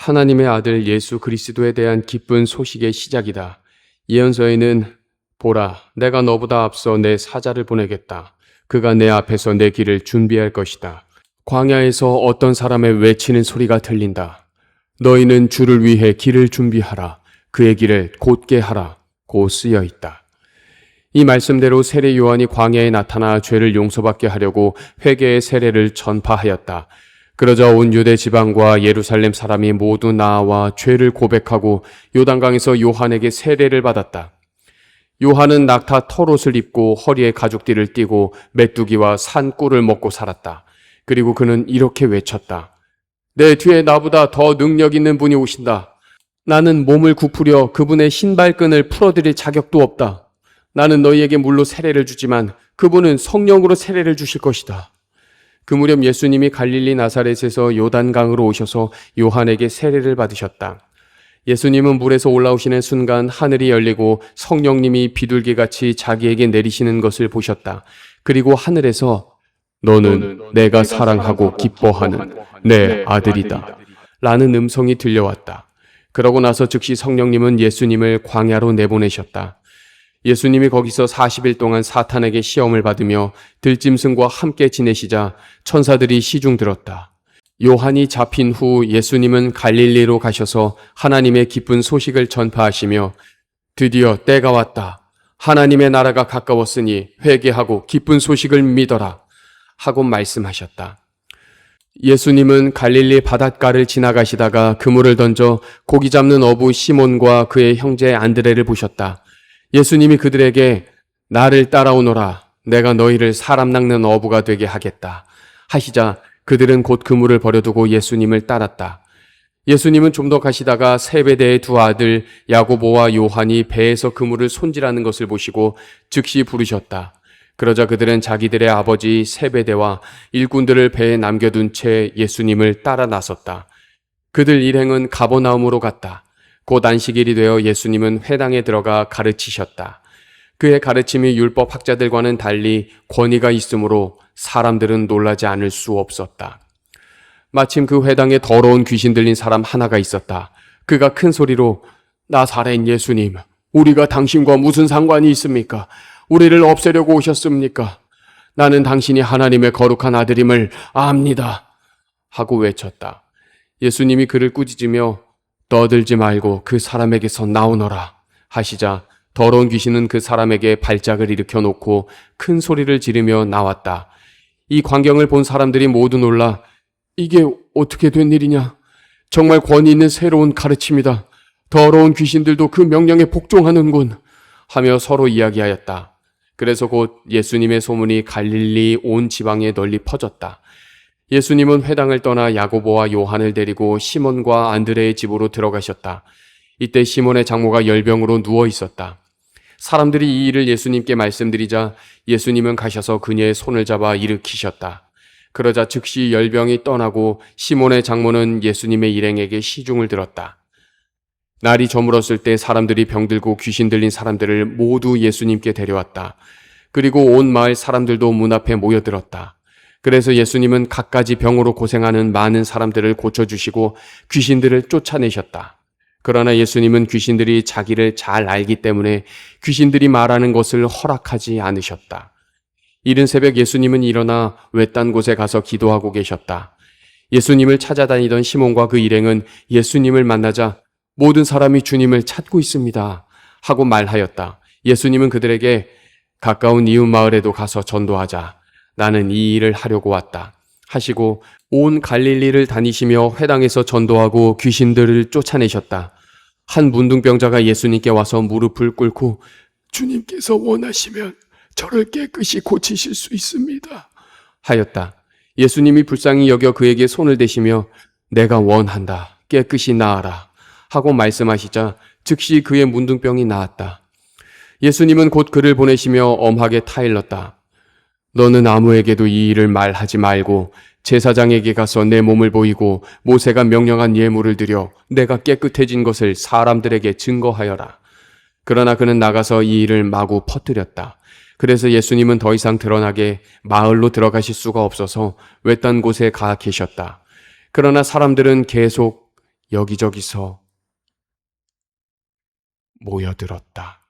하나님의 아들 예수 그리스도에 대한 기쁜 소식의 시작이다. 예언서에는 보라, 내가 너보다 앞서 내 사자를 보내겠다. 그가 내 앞에서 내 길을 준비할 것이다. 광야에서 어떤 사람의 외치는 소리가 들린다. 너희는 주를 위해 길을 준비하라. 그의 길을 곧게 하라. 고 쓰여 있다. 이 말씀대로 세례 요한이 광야에 나타나 죄를 용서받게 하려고 회개의 세례를 전파하였다. 그러자 온 유대 지방과 예루살렘 사람이 모두 나와 죄를 고백하고 요단강에서 요한에게 세례를 받았다. 요한은 낙타 털옷을 입고 허리에 가죽띠를 띠고 메뚜기와 산꿀을 먹고 살았다. 그리고 그는 이렇게 외쳤다. 내 뒤에 나보다 더 능력 있는 분이 오신다. 나는 몸을 굽으려 그분의 신발끈을 풀어드릴 자격도 없다. 나는 너희에게 물로 세례를 주지만 그분은 성령으로 세례를 주실 것이다. 그 무렵 예수님이 갈릴리 나사렛에서 요단강으로 오셔서 요한에게 세례를 받으셨다. 예수님은 물에서 올라오시는 순간 하늘이 열리고 성령님이 비둘기같이 자기에게 내리시는 것을 보셨다. 그리고 하늘에서 너는 내가 사랑하고 기뻐하는 내 아들이다 라는 음성이 들려왔다. 그러고 나서 즉시 성령님은 예수님을 광야로 내보내셨다. 예수님이 거기서 40일 동안 사탄에게 시험을 받으며 들짐승과 함께 지내시자 천사들이 시중 들었다. 요한이 잡힌 후 예수님은 갈릴리로 가셔서 하나님의 기쁜 소식을 전파하시며 드디어 때가 왔다. 하나님의 나라가 가까웠으니 회개하고 기쁜 소식을 믿어라 하고 말씀하셨다. 예수님은 갈릴리 바닷가를 지나가시다가 그물을 던져 고기 잡는 어부 시몬과 그의 형제 안드레를 보셨다. 예수님이 그들에게 나를 따라오너라. 내가 너희를 사람 낚는 어부가 되게 하겠다 하시자 그들은 곧 그물을 버려두고 예수님을 따랐다. 예수님은 좀 더 가시다가 세베대의 두 아들 야고보와 요한이 배에서 그물을 손질하는 것을 보시고 즉시 부르셨다. 그러자 그들은 자기들의 아버지 세베대와 일꾼들을 배에 남겨둔 채 예수님을 따라 나섰다. 그들 일행은 가버나움으로 갔다. 곧 안식일이 되어 예수님은 회당에 들어가 가르치셨다. 그의 가르침이 율법 학자들과는 달리 권위가 있으므로 사람들은 놀라지 않을 수 없었다. 마침 그 회당에 더러운 귀신 들린 사람 하나가 있었다. 그가 큰 소리로 나사렛 예수님, 우리가 당신과 무슨 상관이 있습니까? 우리를 없애려고 오셨습니까? 나는 당신이 하나님의 거룩한 아들임을 압니다 하고 외쳤다. 예수님이 그를 꾸짖으며 떠들지 말고 그 사람에게서 나오너라 하시자 더러운 귀신은 그 사람에게 발작을 일으켜 놓고 큰 소리를 지르며 나왔다. 이 광경을 본 사람들이 모두 놀라 이게 어떻게 된 일이냐? 정말 권위 있는 새로운 가르침이다. 더러운 귀신들도 그 명령에 복종하는군 하며 서로 이야기하였다. 그래서 곧 예수님의 소문이 갈릴리 온 지방에 널리 퍼졌다. 예수님은 회당을 떠나 야고보와 요한을 데리고 시몬과 안드레의 집으로 들어가셨다. 이때 시몬의 장모가 열병으로 누워 있었다. 사람들이 이 일을 예수님께 말씀드리자 예수님은 가셔서 그녀의 손을 잡아 일으키셨다. 그러자 즉시 열병이 떠나고 시몬의 장모는 예수님의 일행에게 시중을 들었다. 날이 저물었을 때 사람들이 병들고 귀신 들린 사람들을 모두 예수님께 데려왔다. 그리고 온 마을 사람들도 문 앞에 모여들었다. 그래서 예수님은 갖가지 병으로 고생하는 많은 사람들을 고쳐주시고 귀신들을 쫓아내셨다. 그러나 예수님은 귀신들이 자기를 잘 알기 때문에 귀신들이 말하는 것을 허락하지 않으셨다. 이른 새벽 예수님은 일어나 외딴 곳에 가서 기도하고 계셨다. 예수님을 찾아다니던 시몬과 그 일행은 예수님을 만나자 모든 사람이 주님을 찾고 있습니다 하고 말하였다. 예수님은 그들에게 가까운 이웃 마을에도 가서 전도하자. 나는 이 일을 하려고 왔다 하시고 온 갈릴리를 다니시며 회당에서 전도하고 귀신들을 쫓아내셨다. 한 문둥병자가 예수님께 와서 무릎을 꿇고 주님께서 원하시면 저를 깨끗이 고치실 수 있습니다 하였다. 예수님이 불쌍히 여겨 그에게 손을 대시며 내가 원한다. 깨끗이 나아라 하고 말씀하시자 즉시 그의 문둥병이 나았다. 예수님은 곧 그를 보내시며 엄하게 타일렀다. 너는 아무에게도 이 일을 말하지 말고 제사장에게 가서 내 몸을 보이고 모세가 명령한 예물을 드려 내가 깨끗해진 것을 사람들에게 증거하여라. 그러나 그는 나가서 이 일을 마구 퍼뜨렸다. 그래서 예수님은 더 이상 드러나게 마을로 들어가실 수가 없어서 외딴 곳에 가 계셨다. 그러나 사람들은 계속 여기저기서 모여들었다.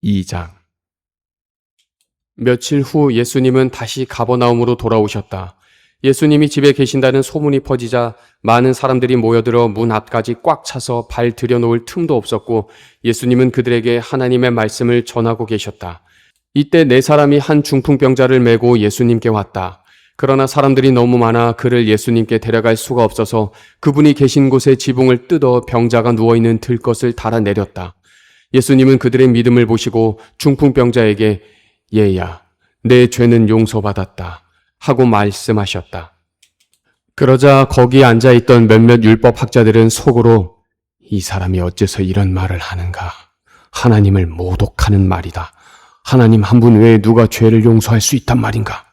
2장. 며칠 후 예수님은 다시 가버나움으로 돌아오셨다. 예수님이 집에 계신다는 소문이 퍼지자 많은 사람들이 모여들어 문 앞까지 꽉 차서 발 들여놓을 틈도 없었고 예수님은 그들에게 하나님의 말씀을 전하고 계셨다. 이때 네 사람이 한 중풍병자를 메고 예수님께 왔다. 그러나 사람들이 너무 많아 그를 예수님께 데려갈 수가 없어서 그분이 계신 곳에 지붕을 뜯어 병자가 누워있는 들것을 달아내렸다. 예수님은 그들의 믿음을 보시고 중풍병자에게 얘야, 내 죄는 용서받았다 하고 말씀하셨다. 그러자 거기 앉아있던 몇몇 율법학자들은 속으로 이 사람이 어째서 이런 말을 하는가? 하나님을 모독하는 말이다. 하나님 한 분 외에 누가 죄를 용서할 수 있단 말인가?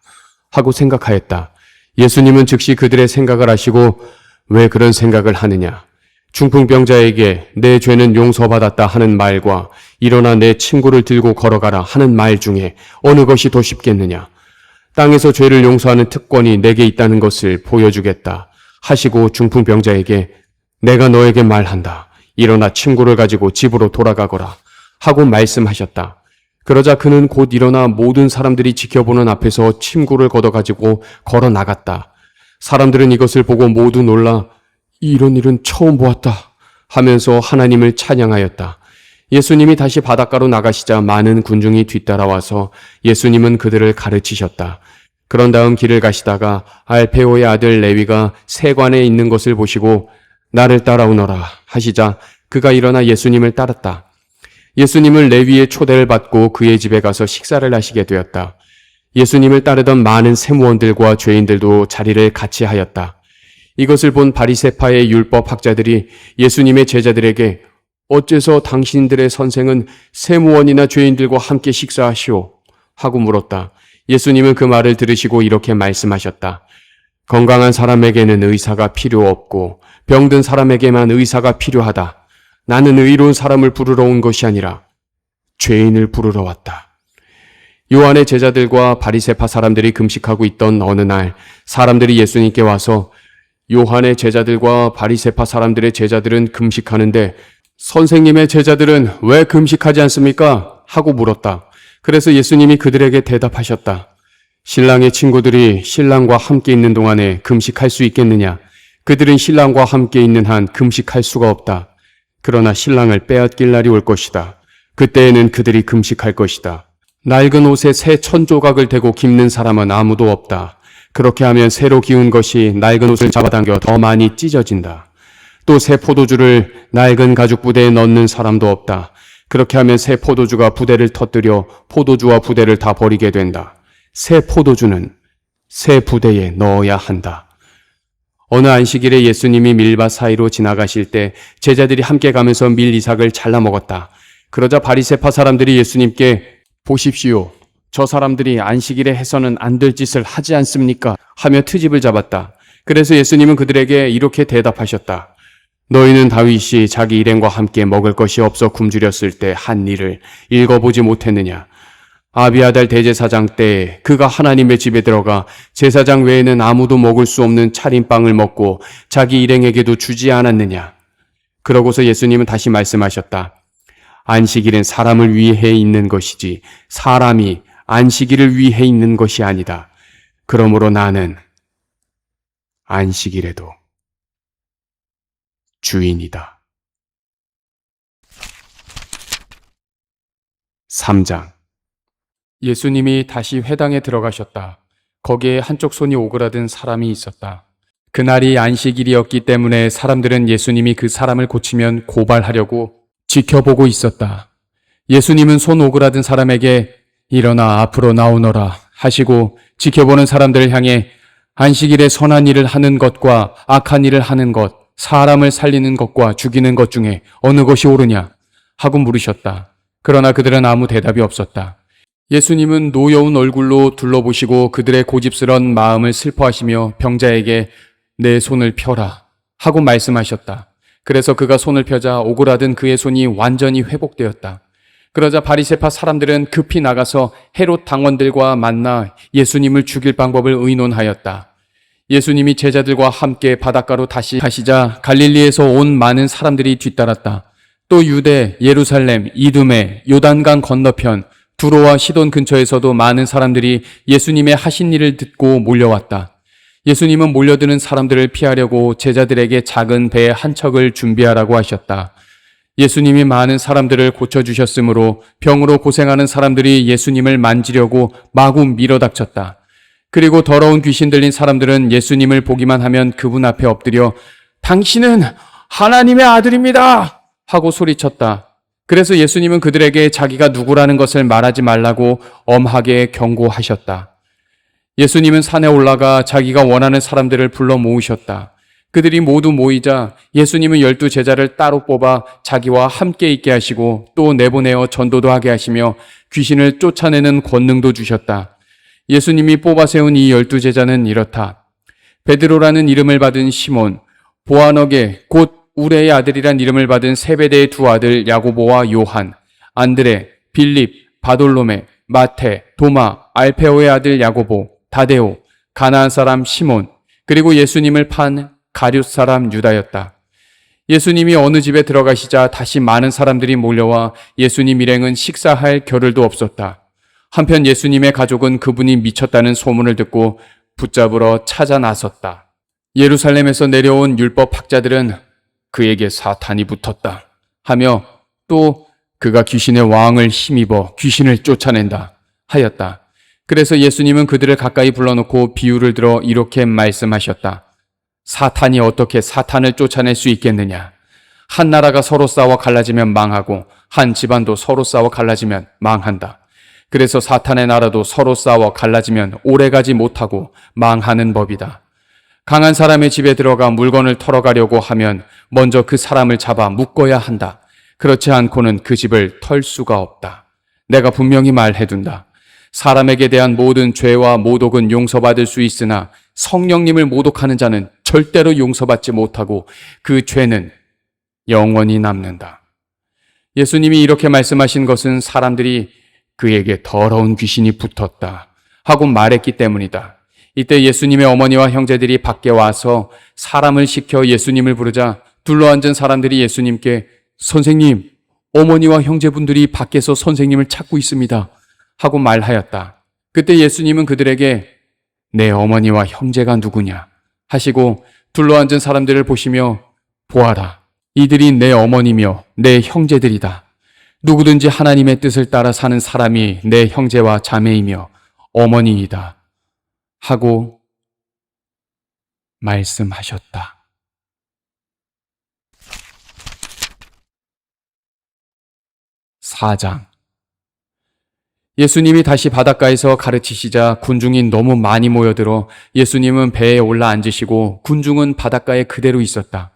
하고 생각하였다. 예수님은 즉시 그들의 생각을 아시고 왜 그런 생각을 하느냐? 중풍병자에게 내 죄는 용서받았다 하는 말과 일어나 내 친구를 들고 걸어가라 하는 말 중에 어느 것이 더 쉽겠느냐? 땅에서 죄를 용서하는 특권이 내게 있다는 것을 보여주겠다 하시고 중풍병자에게 내가 너에게 말한다. 일어나 친구를 가지고 집으로 돌아가거라 하고 말씀하셨다. 그러자 그는 곧 일어나 모든 사람들이 지켜보는 앞에서 침구를 걷어가지고 걸어 나갔다. 사람들은 이것을 보고 모두 놀라 이런 일은 처음 보았다 하면서 하나님을 찬양하였다. 예수님이 다시 바닷가로 나가시자 많은 군중이 뒤따라와서 예수님은 그들을 가르치셨다. 그런 다음 길을 가시다가 알페오의 아들 레위가 세관에 있는 것을 보시고 나를 따라오너라 하시자 그가 일어나 예수님을 따랐다. 예수님은 레위의 초대를 받고 그의 집에 가서 식사를 하시게 되었다. 예수님을 따르던 많은 세무원들과 죄인들도 자리를 같이 하였다. 이것을 본 바리새파의 율법 학자들이 예수님의 제자들에게 어째서 당신들의 선생은 세무원이나 죄인들과 함께 식사하시오? 하고 물었다. 예수님은 그 말을 들으시고 이렇게 말씀하셨다. 건강한 사람에게는 의사가 필요 없고 병든 사람에게만 의사가 필요하다. 나는 의로운 사람을 부르러 온 것이 아니라 죄인을 부르러 왔다. 요한의 제자들과 바리새파 사람들이 금식하고 있던 어느 날 사람들이 예수님께 와서 요한의 제자들과 바리새파 사람들의 제자들은 금식하는데 선생님의 제자들은 왜 금식하지 않습니까? 하고 물었다. 그래서 예수님이 그들에게 대답하셨다. 신랑의 친구들이 신랑과 함께 있는 동안에 금식할 수 있겠느냐? 그들은 신랑과 함께 있는 한 금식할 수가 없다. 그러나 신랑을 빼앗길 날이 올 것이다. 그때에는 그들이 금식할 것이다. 낡은 옷에 새 천조각을 대고 깁는 사람은 아무도 없다. 그렇게 하면 새로 기운 것이 낡은 옷을 잡아당겨 더 많이 찢어진다. 또 새 포도주를 낡은 가죽 부대에 넣는 사람도 없다. 그렇게 하면 새 포도주가 부대를 터뜨려 포도주와 부대를 다 버리게 된다. 새 포도주는 새 부대에 넣어야 한다. 어느 안식일에 예수님이 밀밭 사이로 지나가실 때 제자들이 함께 가면서 밀 이삭을 잘라 먹었다. 그러자 바리새파 사람들이 예수님께 보십시오. 저 사람들이 안식일에 해서는 안 될 짓을 하지 않습니까? 하며 트집을 잡았다. 그래서 예수님은 그들에게 이렇게 대답하셨다. 너희는 다윗이 자기 일행과 함께 먹을 것이 없어 굶주렸을 때 한 일을 읽어보지 못했느냐? 아비아달 대제사장 때 그가 하나님의 집에 들어가 제사장 외에는 아무도 먹을 수 없는 차림빵을 먹고 자기 일행에게도 주지 않았느냐? 그러고서 예수님은 다시 말씀하셨다. 안식일은 사람을 위해 있는 것이지 사람이 안식일을 위해 있는 것이 아니다. 그러므로 나는 안식일에도 주인이다. 3장. 예수님이 다시 회당에 들어가셨다. 거기에 한쪽 손이 오그라든 사람이 있었다. 그날이 안식일이었기 때문에 사람들은 예수님이 그 사람을 고치면 고발하려고 지켜보고 있었다. 예수님은 손 오그라든 사람에게 일어나 앞으로 나오너라 하시고 지켜보는 사람들을 향해 안식일에 선한 일을 하는 것과 악한 일을 하는 것, 사람을 살리는 것과 죽이는 것 중에 어느 것이 옳으냐 하고 물으셨다. 그러나 그들은 아무 대답이 없었다. 예수님은 노여운 얼굴로 둘러보시고 그들의 고집스런 마음을 슬퍼하시며 병자에게 내 손을 펴라 하고 말씀하셨다. 그래서 그가 손을 펴자 오그라든 그의 손이 완전히 회복되었다. 그러자 바리새파 사람들은 급히 나가서 헤롯 당원들과 만나 예수님을 죽일 방법을 의논하였다. 예수님이 제자들과 함께 바닷가로 다시 가시자 갈릴리에서 온 많은 사람들이 뒤따랐다. 또 유대, 예루살렘, 이두메, 요단강 건너편, 두로와 시돈 근처에서도 많은 사람들이 예수님의 하신 일을 듣고 몰려왔다. 예수님은 몰려드는 사람들을 피하려고 제자들에게 작은 배 한 척을 준비하라고 하셨다. 예수님이 많은 사람들을 고쳐주셨으므로 병으로 고생하는 사람들이 예수님을 만지려고 마구 밀어닥쳤다. 그리고 더러운 귀신 들린 사람들은 예수님을 보기만 하면 그분 앞에 엎드려 당신은 하나님의 아들입니다 하고 소리쳤다. 그래서 예수님은 그들에게 자기가 누구라는 것을 말하지 말라고 엄하게 경고하셨다. 예수님은 산에 올라가 자기가 원하는 사람들을 불러 모으셨다. 그들이 모두 모이자 예수님은 12 제자를 따로 뽑아 자기와 함께 있게 하시고 또 내보내어 전도도 하게 하시며 귀신을 쫓아내는 권능도 주셨다. 예수님이 뽑아 세운 이 12 제자는 이렇다. 베드로라는 이름을 받은 시몬, 보아너게 곧 우레의 아들이란 이름을 받은 세베대의 두 아들 야고보와 요한, 안드레, 빌립, 바돌로메, 마테, 도마, 알페오의 아들 야고보, 다데오, 가나안 사람 시몬, 그리고 예수님을 판 가룟 사람 유다였다. 예수님이 어느 집에 들어가시자 다시 많은 사람들이 몰려와 예수님 일행은 식사할 겨를도 없었다. 한편 예수님의 가족은 그분이 미쳤다는 소문을 듣고 붙잡으러 찾아 나섰다. 예루살렘에서 내려온 율법 학자들은 그에게 사탄이 붙었다 하며 또 그가 귀신의 왕을 힘입어 귀신을 쫓아낸다 하였다. 그래서 예수님은 그들을 가까이 불러놓고 비유를 들어 이렇게 말씀하셨다. 사탄이 어떻게 사탄을 쫓아낼 수 있겠느냐? 한 나라가 서로 싸워 갈라지면 망하고 한 집안도 서로 싸워 갈라지면 망한다. 그래서 사탄의 나라도 서로 싸워 갈라지면 오래가지 못하고 망하는 법이다. 강한 사람의 집에 들어가 물건을 털어가려고 하면 먼저 그 사람을 잡아 묶어야 한다. 그렇지 않고는 그 집을 털 수가 없다. 내가 분명히 말해둔다. 사람에게 대한 모든 죄와 모독은 용서받을 수 있으나 성령님을 모독하는 자는 절대로 용서받지 못하고 그 죄는 영원히 남는다. 예수님이 이렇게 말씀하신 것은 사람들이 그에게 더러운 귀신이 붙었다 하고 말했기 때문이다. 이때 예수님의 어머니와 형제들이 밖에 와서 사람을 시켜 예수님을 부르자 둘러앉은 사람들이 예수님께 선생님, 어머니와 형제분들이 밖에서 선생님을 찾고 있습니다 하고 말하였다. 그때 예수님은 그들에게 내 어머니와 형제가 누구냐 하시고 둘러앉은 사람들을 보시며 보아라. 이들이 내 어머니며 내 형제들이다. 누구든지 하나님의 뜻을 따라 사는 사람이 내 형제와 자매이며 어머니이다 하고 말씀하셨다. 4장. 예수님이 다시 바닷가에서 가르치시자 군중이 너무 많이 모여들어 예수님은 배에 올라 앉으시고 군중은 바닷가에 그대로 있었다.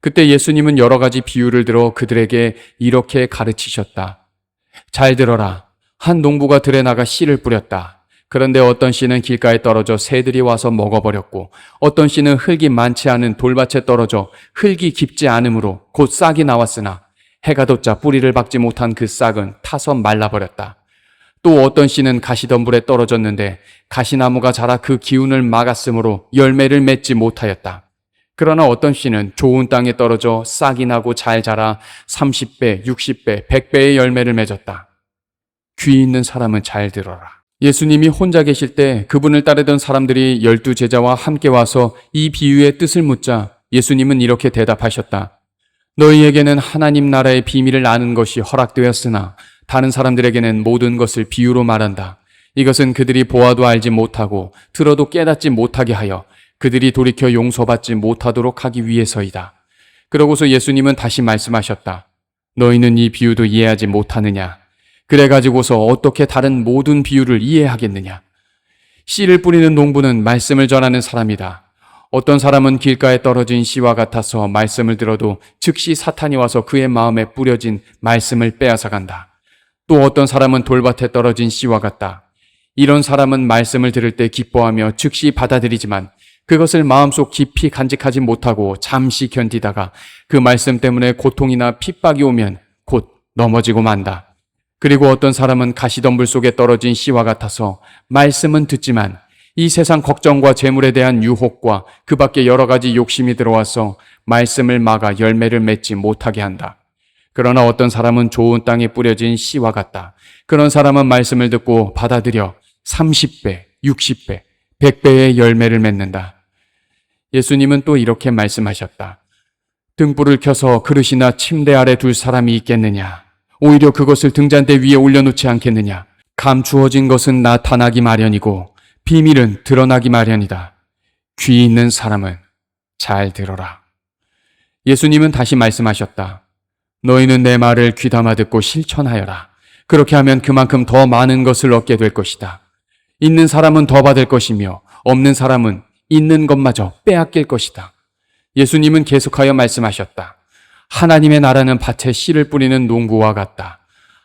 그때 예수님은 여러 가지 비유를 들어 그들에게 이렇게 가르치셨다. 잘 들어라. 한 농부가 들에 나가 씨를 뿌렸다. 그런데 어떤 씨는 길가에 떨어져 새들이 와서 먹어버렸고 어떤 씨는 흙이 많지 않은 돌밭에 떨어져 흙이 깊지 않으므로 곧 싹이 나왔으나 해가 돋자 뿌리를 박지 못한 그 싹은 타서 말라버렸다. 또 어떤 씨는 가시덤불에 떨어졌는데 가시나무가 자라 그 기운을 막았으므로 열매를 맺지 못하였다. 그러나 어떤 씨는 좋은 땅에 떨어져 싹이 나고 잘 자라 30배, 60배, 100배의 열매를 맺었다. 귀 있는 사람은 잘 들어라. 예수님이 혼자 계실 때 그분을 따르던 사람들이 12 제자와 함께 와서 이 비유의 뜻을 묻자 예수님은 이렇게 대답하셨다. 너희에게는 하나님 나라의 비밀을 아는 것이 허락되었으나 다른 사람들에게는 모든 것을 비유로 말한다. 이것은 그들이 보아도 알지 못하고 들어도 깨닫지 못하게 하여 그들이 돌이켜 용서받지 못하도록 하기 위해서이다. 그러고서 예수님은 다시 말씀하셨다. 너희는 이 비유도 이해하지 못하느냐? 그래가지고서 어떻게 다른 모든 비유를 이해하겠느냐? 씨를 뿌리는 농부는 말씀을 전하는 사람이다. 어떤 사람은 길가에 떨어진 씨와 같아서 말씀을 들어도 즉시 사탄이 와서 그의 마음에 뿌려진 말씀을 빼앗아간다. 또 어떤 사람은 돌밭에 떨어진 씨와 같다. 이런 사람은 말씀을 들을 때 기뻐하며 즉시 받아들이지만 그것을 마음속 깊이 간직하지 못하고 잠시 견디다가 그 말씀 때문에 고통이나 핍박이 오면 곧 넘어지고 만다. 그리고 어떤 사람은 가시덤불 속에 떨어진 씨와 같아서 말씀은 듣지만 이 세상 걱정과 재물에 대한 유혹과 그 밖에 여러 가지 욕심이 들어와서 말씀을 막아 열매를 맺지 못하게 한다. 그러나 어떤 사람은 좋은 땅에 뿌려진 씨와 같다. 그런 사람은 말씀을 듣고 받아들여 30배, 60배, 100배의 열매를 맺는다. 예수님은 또 이렇게 말씀하셨다. 등불을 켜서 그릇이나 침대 아래 둘 사람이 있겠느냐? 오히려 그것을 등잔대 위에 올려놓지 않겠느냐? 감추어진 것은 나타나기 마련이고 비밀은 드러나기 마련이다. 귀 있는 사람은 잘 들어라. 예수님은 다시 말씀하셨다. 너희는 내 말을 귀담아 듣고 실천하여라. 그렇게 하면 그만큼 더 많은 것을 얻게 될 것이다. 있는 사람은 더 받을 것이며 없는 사람은 있는 것마저 빼앗길 것이다. 예수님은 계속하여 말씀하셨다. 하나님의 나라는 밭에 씨를 뿌리는 농부와 같다.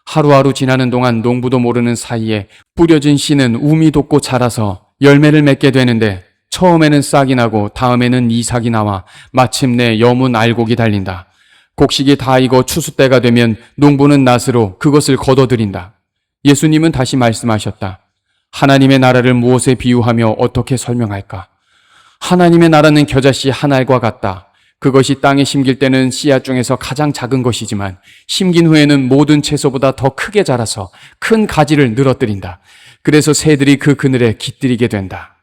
하루하루 지나는 동안 농부도 모르는 사이에 뿌려진 씨는 우미 돋고 자라서 열매를 맺게 되는데 처음에는 싹이 나고 다음에는 이삭이 나와 마침내 여문 알곡이 달린다. 곡식이 다 익어 추수 때가 되면 농부는 낫으로 그것을 걷어들인다. 예수님은 다시 말씀하셨다. 하나님의 나라를 무엇에 비유하며 어떻게 설명할까? 하나님의 나라는 겨자씨 한 알과 같다. 그것이 땅에 심길 때는 씨앗 중에서 가장 작은 것이지만 심긴 후에는 모든 채소보다 더 크게 자라서 큰 가지를 늘어뜨린다. 그래서 새들이 그 그늘에 깃들이게 된다.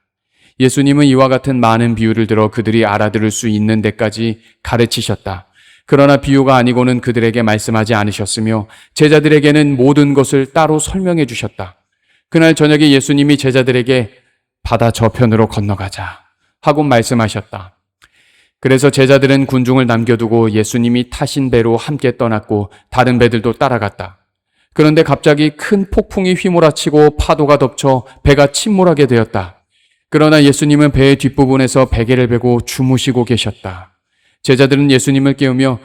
예수님은 이와 같은 많은 비유를 들어 그들이 알아들을 수 있는 데까지 가르치셨다. 그러나 비유가 아니고는 그들에게 말씀하지 않으셨으며 제자들에게는 모든 것을 따로 설명해 주셨다. 그날 저녁에 예수님이 제자들에게 바다 저편으로 건너가자 하고 말씀하셨다. 그래서 제자들은 군중을 남겨두고 예수님이 타신 배로 함께 떠났고 다른 배들도 따라갔다. 그런데 갑자기 큰 폭풍이 휘몰아치고 파도가 덮쳐 배가 침몰하게 되었다. 그러나 예수님은 배의 뒷부분에서 베개를 베고 주무시고 계셨다. 제자들은 예수님을 깨우며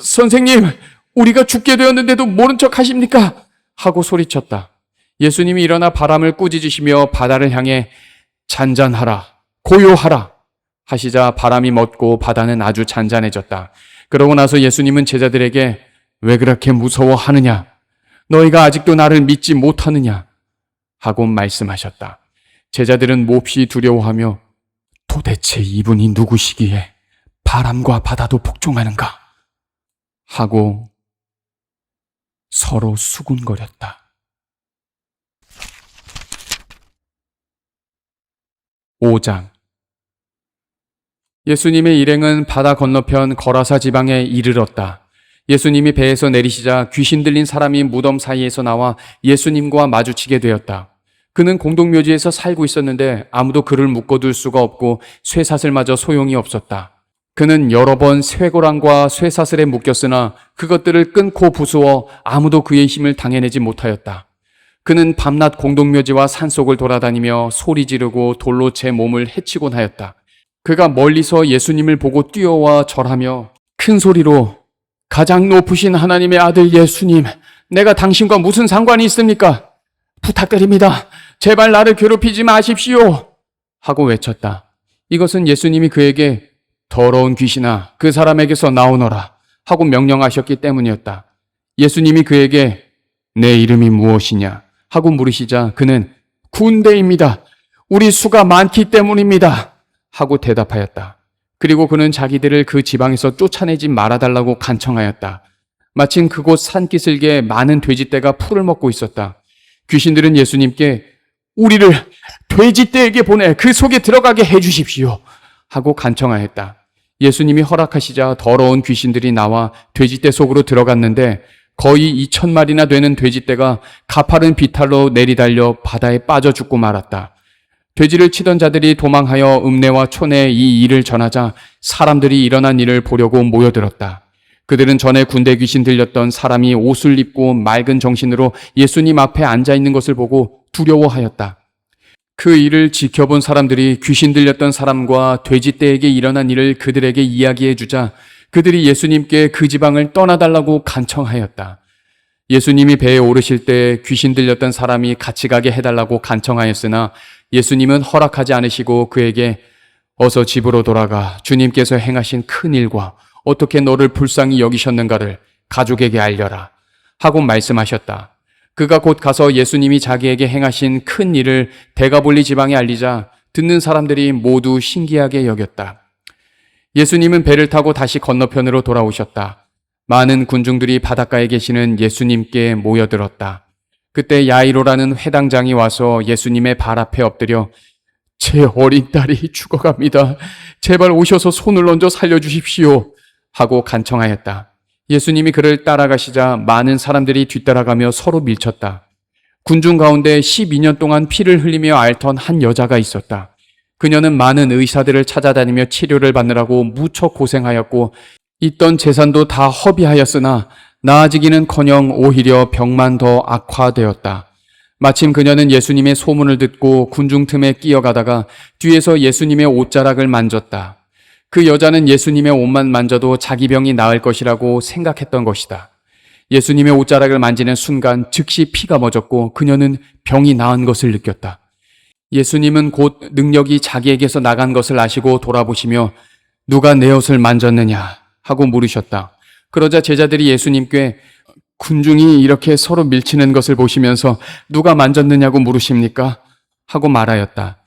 선생님, 우리가 죽게 되었는데도 모른 척 하십니까? 하고 소리쳤다. 예수님이 일어나 바람을 꾸짖으시며 바다를 향해 잔잔하라, 고요하라 하시자 바람이 멎고 바다는 아주 잔잔해졌다. 그러고 나서 예수님은 제자들에게 왜 그렇게 무서워하느냐? 너희가 아직도 나를 믿지 못하느냐? 하고 말씀하셨다. 제자들은 몹시 두려워하며 도대체 이분이 누구시기에 바람과 바다도 복종하는가? 하고 서로 수군거렸다. 5장. 예수님의 일행은 바다 건너편 거라사 지방에 이르렀다. 예수님이 배에서 내리시자 귀신 들린 사람이 무덤 사이에서 나와 예수님과 마주치게 되었다. 그는 공동묘지에서 살고 있었는데 아무도 그를 묶어둘 수가 없고 쇠사슬마저 소용이 없었다. 그는 여러 번 쇠고랑과 쇠사슬에 묶였으나 그것들을 끊고 부수어 아무도 그의 힘을 당해내지 못하였다. 그는 밤낮 공동묘지와 산속을 돌아다니며 소리 지르고 돌로 제 몸을 해치곤 하였다. 그가 멀리서 예수님을 보고 뛰어와 절하며 큰 소리로 가장 높으신 하나님의 아들 예수님, 내가 당신과 무슨 상관이 있습니까? 부탁드립니다. 제발 나를 괴롭히지 마십시오. 하고 외쳤다. 이것은 예수님이 그에게 더러운 귀신아, 그 사람에게서 나오너라 하고 명령하셨기 때문이었다. 예수님이 그에게 내 이름이 무엇이냐 하고 물으시자 그는 군대입니다. 우리 수가 많기 때문입니다. 하고 대답하였다. 그리고 그는 자기들을 그 지방에서 쫓아내지 말아달라고 간청하였다. 마침 그곳 산기슭에 많은 돼지떼가 풀을 먹고 있었다. 귀신들은 예수님께 우리를 돼지떼에게 보내 그 속에 들어가게 해주십시오 하고 간청하였다. 예수님이 허락하시자 더러운 귀신들이 나와 돼지떼 속으로 들어갔는데 거의 2,000마리나 되는 돼지떼가 가파른 비탈로 내리달려 바다에 빠져 죽고 말았다. 돼지를 치던 자들이 도망하여 읍내와 촌에 이 일을 전하자 사람들이 일어난 일을 보려고 모여들었다. 그들은 전에 군대 귀신 들렸던 사람이 옷을 입고 맑은 정신으로 예수님 앞에 앉아 있는 것을 보고 두려워하였다. 그 일을 지켜본 사람들이 귀신 들렸던 사람과 돼지떼에게 일어난 일을 그들에게 이야기해 주자 그들이 예수님께 그 지방을 떠나달라고 간청하였다. 예수님이 배에 오르실 때 귀신 들렸던 사람이 같이 가게 해달라고 간청하였으나 예수님은 허락하지 않으시고 그에게 어서 집으로 돌아가 주님께서 행하신 큰 일과 어떻게 너를 불쌍히 여기셨는가를 가족에게 알려라 하고 말씀하셨다. 그가 곧 가서 예수님이 자기에게 행하신 큰 일을 데가볼리 지방에 알리자 듣는 사람들이 모두 신기하게 여겼다. 예수님은 배를 타고 다시 건너편으로 돌아오셨다. 많은 군중들이 바닷가에 계시는 예수님께 모여들었다. 그때 야이로라는 회당장이 와서 예수님의 발 앞에 엎드려 제 어린 딸이 죽어갑니다. 제발 오셔서 손을 얹어 살려주십시오. 하고 간청하였다. 예수님이 그를 따라가시자 많은 사람들이 뒤따라가며 서로 밀쳤다. 군중 가운데 12년 동안 피를 흘리며 앓던 한 여자가 있었다. 그녀는 많은 의사들을 찾아다니며 치료를 받느라고 무척 고생하였고 있던 재산도 다 허비하였으나 나아지기는커녕 오히려 병만 더 악화되었다. 마침 그녀는 예수님의 소문을 듣고 군중 틈에 끼어가다가 뒤에서 예수님의 옷자락을 만졌다. 그 여자는 예수님의 옷만 만져도 자기 병이 나을 것이라고 생각했던 것이다. 예수님의 옷자락을 만지는 순간 즉시 피가 멎었고 그녀는 병이 나은 것을 느꼈다. 예수님은 곧 능력이 자기에게서 나간 것을 아시고 돌아보시며 누가 내 옷을 만졌느냐 하고 물으셨다. 그러자 제자들이 예수님께 군중이 이렇게 서로 밀치는 것을 보시면서 누가 만졌느냐고 물으십니까? 하고 말하였다.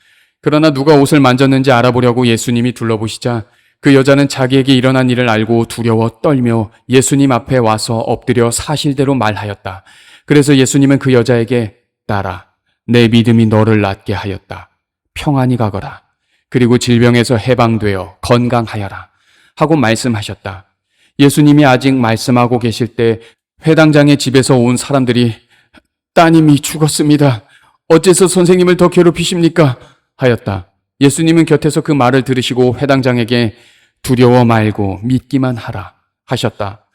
그러나 누가 옷을 만졌는지 알아보려고 예수님이 둘러보시자 그 여자는 자기에게 일어난 일을 알고 두려워 떨며 예수님 앞에 와서 엎드려 사실대로 말하였다. 그래서 예수님은 그 여자에게 딸아, 내 믿음이 너를 낫게 하였다. 평안히 가거라. 그리고 질병에서 해방되어 건강하여라. 하고 말씀하셨다. 예수님이 아직 말씀하고 계실 때 회당장의 집에서 온 사람들이 따님이 죽었습니다. 어째서 선생님을 더 괴롭히십니까? 하였다. 예수님은 곁에서 그 말을 들으시고 회당장에게 두려워 말고 믿기만 하라 하셨다.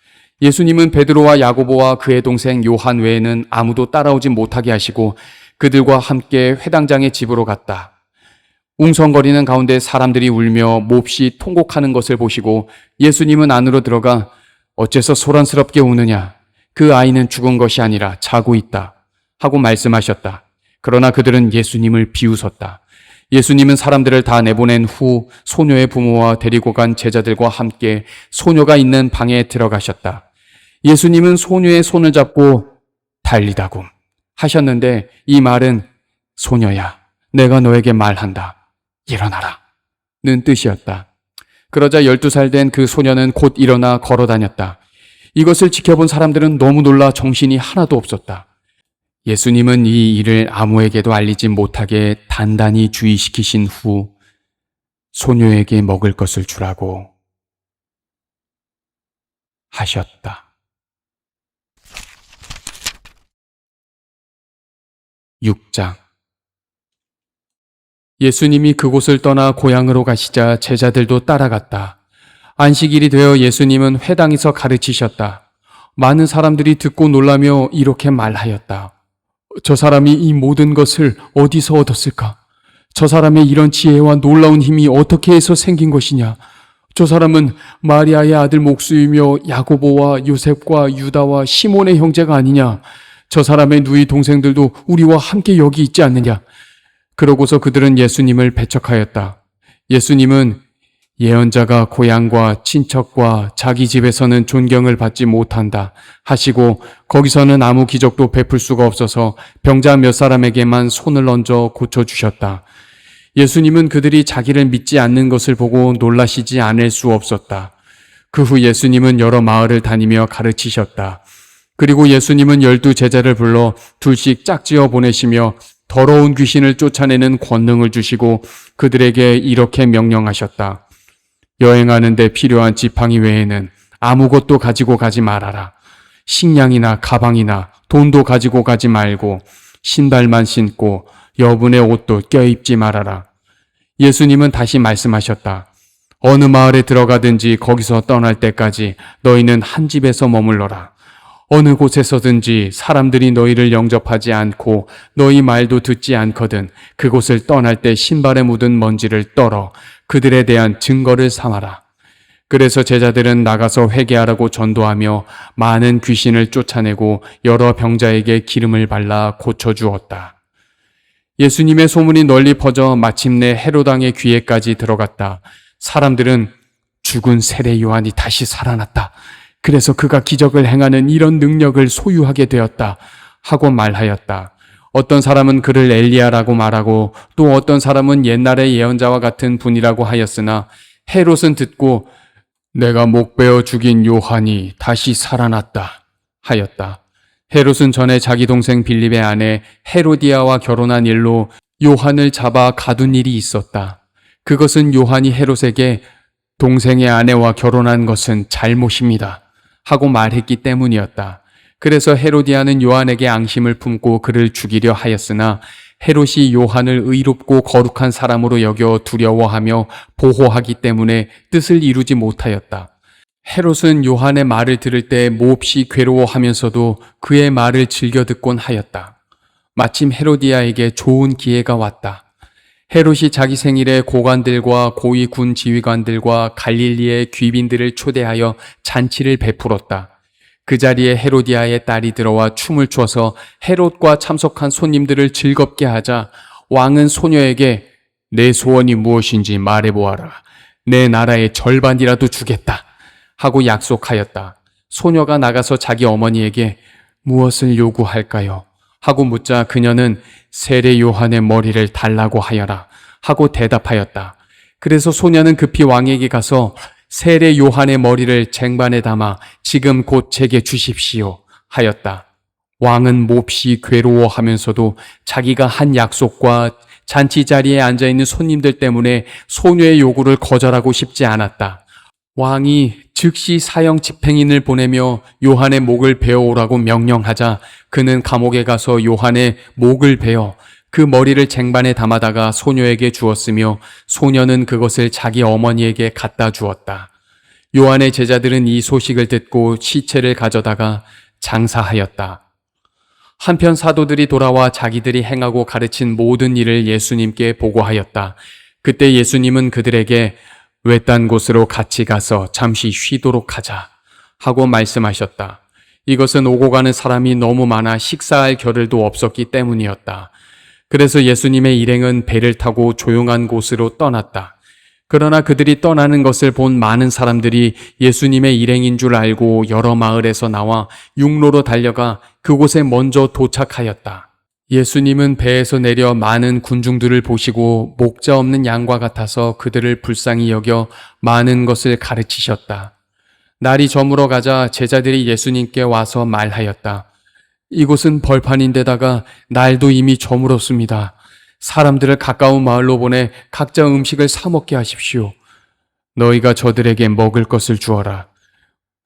예수님은 베드로와 야고보와 그의 동생 요한 외에는 아무도 따라오지 못하게 하시고 그들과 함께 회당장의 집으로 갔다. 웅성거리는 가운데 사람들이 울며 몹시 통곡하는 것을 보시고 예수님은 안으로 들어가 어째서 소란스럽게 우느냐? 그 아이는 죽은 것이 아니라 자고 있다 하고 말씀하셨다. 그러나 그들은 예수님을 비웃었다. 예수님은 사람들을 다 내보낸 후 소녀의 부모와 데리고 간 제자들과 함께 소녀가 있는 방에 들어가셨다. 예수님은 소녀의 손을 잡고 달리다굼 하셨는데 이 말은 소녀야, 내가 너에게 말한다. 일어나라 는 뜻이었다. 그러자 12살 된 그 소녀는 곧 일어나 걸어 다녔다. 이것을 지켜본 사람들은 너무 놀라 정신이 하나도 없었다. 예수님은 이 일을 아무에게도 알리지 못하게 단단히 주의시키신 후 소녀에게 먹을 것을 주라고 하셨다. 6장. 예수님이 그곳을 떠나 고향으로 가시자 제자들도 따라갔다. 안식일이 되어 예수님은 회당에서 가르치셨다. 많은 사람들이 듣고 놀라며 이렇게 말하였다. 저 사람이 이 모든 것을 어디서 얻었을까? 저 사람의 이런 지혜와 놀라운 힘이 어떻게 해서 생긴 것이냐? 저 사람은 마리아의 아들 목수이며 야고보와 요셉과 유다와 시몬의 형제가 아니냐? 저 사람의 누이 동생들도 우리와 함께 여기 있지 않느냐? 그러고서 그들은 예수님을 배척하였다. 예수님은 예언자가 고향과 친척과 자기 집에서는 존경을 받지 못한다 하시고 거기서는 아무 기적도 베풀 수가 없어서 병자 몇 사람에게만 손을 얹어 고쳐주셨다. 예수님은 그들이 자기를 믿지 않는 것을 보고 놀라시지 않을 수 없었다. 그 후 예수님은 여러 마을을 다니며 가르치셨다. 그리고 예수님은 12 제자를 불러 둘씩 짝지어 보내시며 더러운 귀신을 쫓아내는 권능을 주시고 그들에게 이렇게 명령하셨다. 여행하는 데 필요한 지팡이 외에는 아무것도 가지고 가지 말아라. 식량이나 가방이나 돈도 가지고 가지 말고 신발만 신고 여분의 옷도 껴입지 말아라. 예수님은 다시 말씀하셨다. 어느 마을에 들어가든지 거기서 떠날 때까지 너희는 한 집에서 머물러라. 어느 곳에서든지 사람들이 너희를 영접하지 않고 너희 말도 듣지 않거든 그곳을 떠날 때 신발에 묻은 먼지를 떨어 그들에 대한 증거를 삼아라. 그래서 제자들은 나가서 회개하라고 전도하며 많은 귀신을 쫓아내고 여러 병자에게 기름을 발라 고쳐주었다. 예수님의 소문이 널리 퍼져 마침내 헤롯 왕의 귀에까지 들어갔다. 사람들은 죽은 세례 요한이 다시 살아났다. 그래서 그가 기적을 행하는 이런 능력을 소유하게 되었다 하고 말하였다. 어떤 사람은 그를 엘리야라고 말하고 또 어떤 사람은 옛날의 예언자와 같은 분이라고 하였으나 헤롯은 듣고 내가 목베어 죽인 요한이 다시 살아났다 하였다. 헤롯은 전에 자기 동생 빌립의 아내 헤로디아와 결혼한 일로 요한을 잡아 가둔 일이 있었다. 그것은 요한이 헤롯에게 동생의 아내와 결혼한 것은 잘못입니다 하고 말했기 때문이었다. 그래서 헤로디아는 요한에게 앙심을 품고 그를 죽이려 하였으나 헤롯이 요한을 의롭고 거룩한 사람으로 여겨 두려워하며 보호하기 때문에 뜻을 이루지 못하였다. 헤롯은 요한의 말을 들을 때 몹시 괴로워하면서도 그의 말을 즐겨 듣곤 하였다. 마침 헤로디아에게 좋은 기회가 왔다. 헤롯이 자기 생일에 고관들과 고위 군 지휘관들과 갈릴리의 귀빈들을 초대하여 잔치를 베풀었다. 그 자리에 헤로디아의 딸이 들어와 춤을 춰서 헤롯과 참석한 손님들을 즐겁게 하자 왕은 소녀에게 내 소원이 무엇인지 말해보아라. 내 나라의 절반이라도 주겠다 하고 약속하였다. 소녀가 나가서 자기 어머니에게 무엇을 요구할까요? 하고 묻자 그녀는 세례 요한의 머리를 달라고 하여라 하고 대답하였다. 그래서 소녀는 급히 왕에게 가서 세례 요한의 머리를 쟁반에 담아 지금 곧 제게 주십시오 하였다. 왕은 몹시 괴로워하면서도 자기가 한 약속과 잔치 자리에 앉아있는 손님들 때문에 소녀의 요구를 거절하고 싶지 않았다. 왕이 즉시 사형 집행인을 보내며 요한의 목을 베어오라고 명령하자 그는 감옥에 가서 요한의 목을 베어 그 머리를 쟁반에 담아다가 소녀에게 주었으며 소녀는 그것을 자기 어머니에게 갖다 주었다. 요한의 제자들은 이 소식을 듣고 시체를 가져다가 장사하였다. 한편 사도들이 돌아와 자기들이 행하고 가르친 모든 일을 예수님께 보고하였다. 그때 예수님은 그들에게 외딴 곳으로 같이 가서 잠시 쉬도록 하자 하고 말씀하셨다. 이것은 오고 가는 사람이 너무 많아 식사할 겨를도 없었기 때문이었다. 그래서 예수님의 일행은 배를 타고 조용한 곳으로 떠났다. 그러나 그들이 떠나는 것을 본 많은 사람들이 예수님의 일행인 줄 알고 여러 마을에서 나와 육로로 달려가 그곳에 먼저 도착하였다. 예수님은 배에서 내려 많은 군중들을 보시고 목자 없는 양과 같아서 그들을 불쌍히 여겨 많은 것을 가르치셨다. 날이 저물어 가자 제자들이 예수님께 와서 말하였다. 이곳은 벌판인데다가 날도 이미 저물었습니다. 사람들을 가까운 마을로 보내 각자 음식을 사 먹게 하십시오. 너희가 저들에게 먹을 것을 주어라.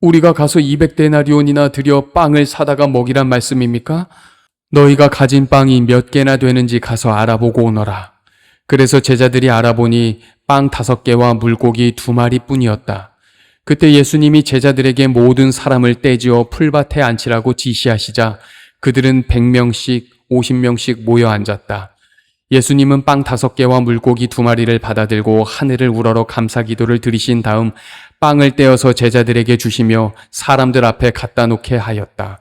우리가 가서 200데나리온이나 들여 빵을 사다가 먹이란 말씀입니까? 너희가 가진 빵이 몇 개나 되는지 가서 알아보고 오너라. 그래서 제자들이 알아보니 빵 5개와 물고기 2마리 뿐이었다. 그때 예수님이 제자들에게 모든 사람을 떼지어 풀밭에 앉히라고 지시하시자 그들은 100명씩 50명씩 모여 앉았다. 예수님은 빵 5개와 물고기 2마리를 받아들고 하늘을 우러러 감사기도를 드리신 다음 빵을 떼어서 제자들에게 주시며 사람들 앞에 갖다 놓게 하였다.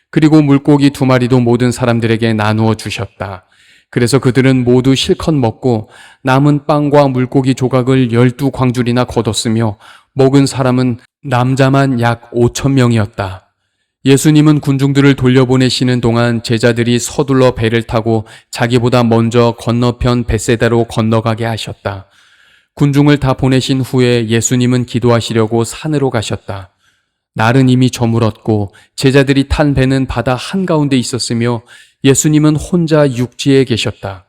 그리고 물고기 2마리도 모든 사람들에게 나누어 주셨다. 그래서 그들은 모두 실컷 먹고 남은 빵과 물고기 조각을 12광줄이나 거뒀으며 먹은 사람은 남자만 약 5,000명이었다. 예수님은 군중들을 돌려보내시는 동안 제자들이 서둘러 배를 타고 자기보다 먼저 건너편 벳세다로 건너가게 하셨다. 군중을 다 보내신 후에 예수님은 기도하시려고 산으로 가셨다. 날은 이미 저물었고 제자들이 탄 배는 바다 한가운데 있었으며 예수님은 혼자 육지에 계셨다.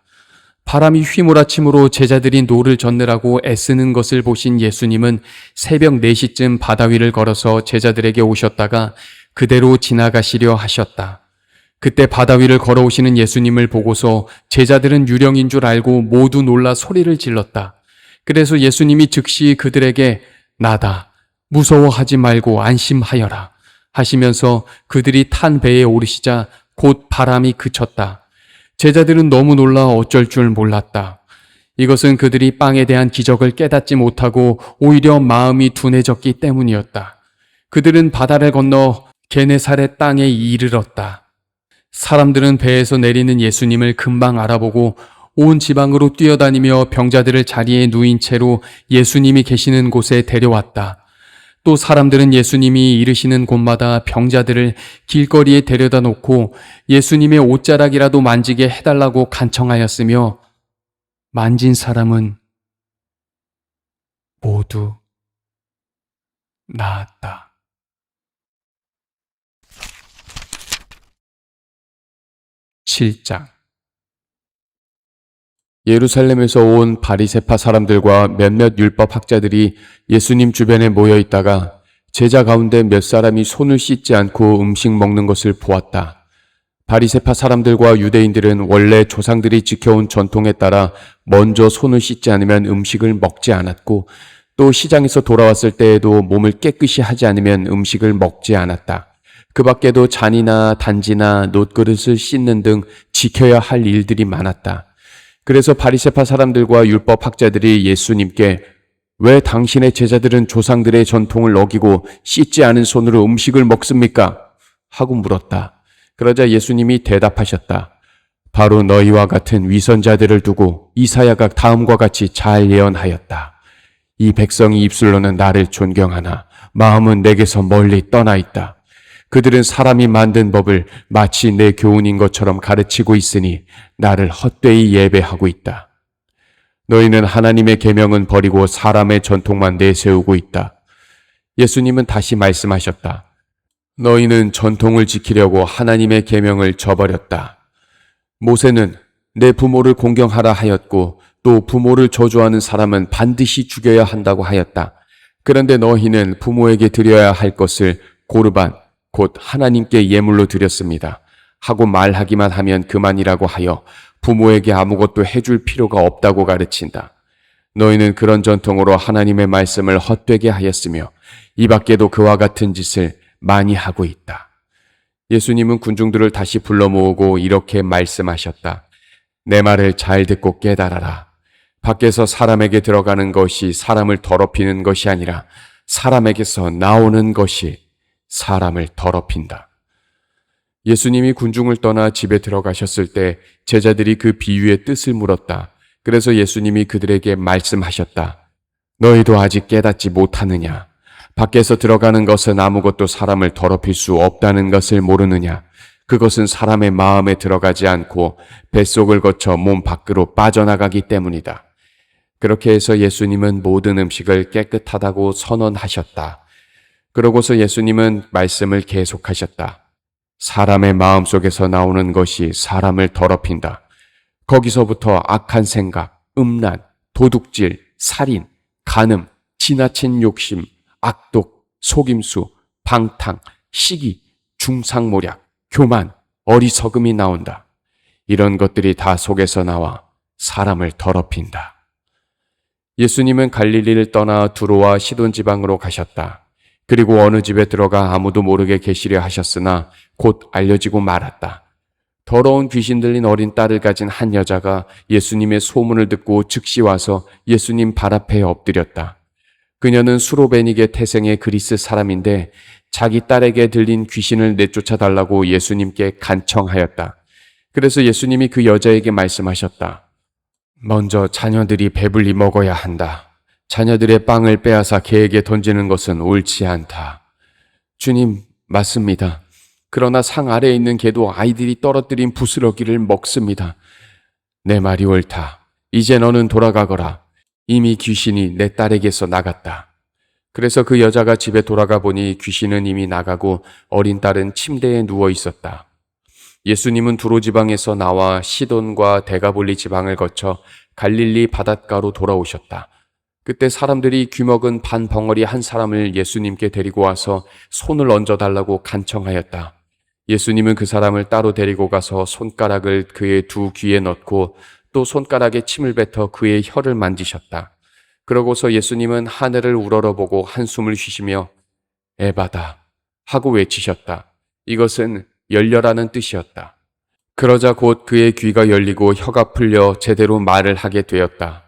바람이 휘몰아침으로 제자들이 노를 젓느라고 애쓰는 것을 보신 예수님은 새벽 4시쯤 바다 위를 걸어서 제자들에게 오셨다가 그대로 지나가시려 하셨다. 그때 바다 위를 걸어오시는 예수님을 보고서 제자들은 유령인 줄 알고 모두 놀라 소리를 질렀다. 그래서 예수님이 즉시 그들에게 나다. 무서워하지 말고 안심하여라 하시면서 그들이 탄 배에 오르시자 곧 바람이 그쳤다. 제자들은 너무 놀라 어쩔 줄 몰랐다. 이것은 그들이 빵에 대한 기적을 깨닫지 못하고 오히려 마음이 둔해졌기 때문이었다. 그들은 바다를 건너 게네사렛 땅에 이르렀다. 사람들은 배에서 내리는 예수님을 금방 알아보고 온 지방으로 뛰어다니며 병자들을 자리에 누인 채로 예수님이 계시는 곳에 데려왔다. 또 사람들은 예수님이 이르시는 곳마다 병자들을 길거리에 데려다 놓고 예수님의 옷자락이라도 만지게 해달라고 간청하였으며 만진 사람은 모두 나았다. (7장) 예루살렘에서 온 바리새파 사람들과 몇몇 율법 학자들이 예수님 주변에 모여 있다가 제자 가운데 몇 사람이 손을 씻지 않고 음식 먹는 것을 보았다. 바리새파 사람들과 유대인들은 원래 조상들이 지켜온 전통에 따라 먼저 손을 씻지 않으면 음식을 먹지 않았고, 또 시장에서 돌아왔을 때에도 몸을 깨끗이 하지 않으면 음식을 먹지 않았다. 그 밖에도 잔이나 단지나 놋그릇을 씻는 등 지켜야 할 일들이 많았다. 그래서 바리새파 사람들과 율법 학자들이 예수님께 왜 당신의 제자들은 조상들의 전통을 어기고 씻지 않은 손으로 음식을 먹습니까? 하고 물었다. 그러자 예수님이 대답하셨다. 바로 너희와 같은 위선자들을 두고 이사야가 다음과 같이 잘 예언하였다. 이 백성이 입술로는 나를 존경하나 마음은 내게서 멀리 떠나 있다. 그들은 사람이 만든 법을 마치 내 교훈인 것처럼 가르치고 있으니 나를 헛되이 예배하고 있다. 너희는 하나님의 계명은 버리고 사람의 전통만 내세우고 있다. 예수님은 다시 말씀하셨다. 너희는 전통을 지키려고 하나님의 계명을 저버렸다. 모세는 내 부모를 공경하라 하였고 또 부모를 저주하는 사람은 반드시 죽여야 한다고 하였다. 그런데 너희는 부모에게 드려야 할 것을 고르반 곧 하나님께 예물로 드렸습니다. 하고 말하기만 하면 그만이라고 하여 부모에게 아무것도 해줄 필요가 없다고 가르친다. 너희는 그런 전통으로 하나님의 말씀을 헛되게 하였으며 이 밖에도 그와 같은 짓을 많이 하고 있다. 예수님은 군중들을 다시 불러 모으고 이렇게 말씀하셨다. 내 말을 잘 듣고 깨달아라. 밖에서 사람에게 들어가는 것이 사람을 더럽히는 것이 아니라 사람에게서 나오는 것이 사람을 더럽힌다. 예수님이 군중을 떠나 집에 들어가셨을 때 제자들이 그 비유의 뜻을 물었다. 그래서 예수님이 그들에게 말씀하셨다. 너희도 아직 깨닫지 못하느냐? 밖에서 들어가는 것은 아무것도 사람을 더럽힐 수 없다는 것을 모르느냐? 그것은 사람의 마음에 들어가지 않고 뱃속을 거쳐 몸 밖으로 빠져나가기 때문이다. 그렇게 해서 예수님은 모든 음식을 깨끗하다고 선언하셨다. 그러고서 예수님은 말씀을 계속하셨다. 사람의 마음속에서 나오는 것이 사람을 더럽힌다. 거기서부터 악한 생각, 음란, 도둑질, 살인, 간음, 지나친 욕심, 악독, 속임수, 방탕, 시기, 중상모략, 교만, 어리석음이 나온다. 이런 것들이 다 속에서 나와 사람을 더럽힌다. 예수님은 갈릴리를 떠나 두로와 시돈 지방으로 가셨다. 그리고 어느 집에 들어가 아무도 모르게 계시려 하셨으나 곧 알려지고 말았다. 더러운 귀신 들린 어린 딸을 가진 한 여자가 예수님의 소문을 듣고 즉시 와서 예수님 발 앞에 엎드렸다. 그녀는 수로베니게 태생의 그리스 사람인데 자기 딸에게 들린 귀신을 내쫓아 달라고 예수님께 간청하였다. 그래서 예수님이 그 여자에게 말씀하셨다. 먼저 자녀들이 배불리 먹어야 한다. 자녀들의 빵을 빼앗아 개에게 던지는 것은 옳지 않다. 주님, 맞습니다. 그러나 상 아래에 있는 개도 아이들이 떨어뜨린 부스러기를 먹습니다. 내 말이 옳다. 이제 너는 돌아가거라. 이미 귀신이 내 딸에게서 나갔다. 그래서 그 여자가 집에 돌아가 보니 귀신은 이미 나가고 어린 딸은 침대에 누워 있었다. 예수님은 두로 지방에서 나와 시돈과 데가볼리 지방을 거쳐 갈릴리 바닷가로 돌아오셨다. 그때 사람들이 귀먹은 반 벙어리 한 사람을 예수님께 데리고 와서 손을 얹어달라고 간청하였다. 예수님은 그 사람을 따로 데리고 가서 손가락을 그의 두 귀에 넣고 또 손가락에 침을 뱉어 그의 혀를 만지셨다. 그러고서 예수님은 하늘을 우러러보고 한숨을 쉬시며 에바다 하고 외치셨다. 이것은 열려라는 뜻이었다. 그러자 곧 그의 귀가 열리고 혀가 풀려 제대로 말을 하게 되었다.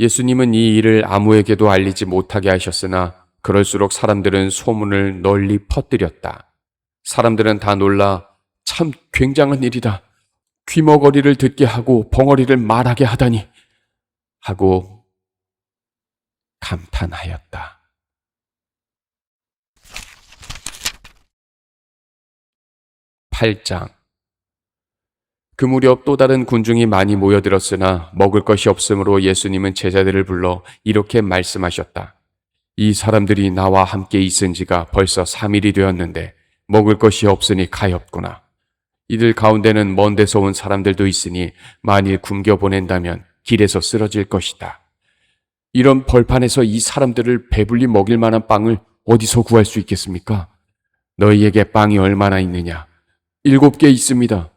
예수님은 이 일을 아무에게도 알리지 못하게 하셨으나 그럴수록 사람들은 소문을 널리 퍼뜨렸다. 사람들은 다 놀라 참 굉장한 일이다. 귀머거리를 듣게 하고 벙어리를 말하게 하다니 하고 감탄하였다. 8장. 그 무렵 또 다른 군중이 많이 모여들었으나 먹을 것이 없으므로 예수님은 제자들을 불러 이렇게 말씀하셨다. 이 사람들이 나와 함께 있은 지가 벌써 3일이 되었는데 먹을 것이 없으니 가엾구나. 이들 가운데는 먼 데서 온 사람들도 있으니 만일 굶겨 보낸다면 길에서 쓰러질 것이다. 이런 벌판에서 이 사람들을 배불리 먹일 만한 빵을 어디서 구할 수 있겠습니까? 너희에게 빵이 얼마나 있느냐? 7개 있습니다.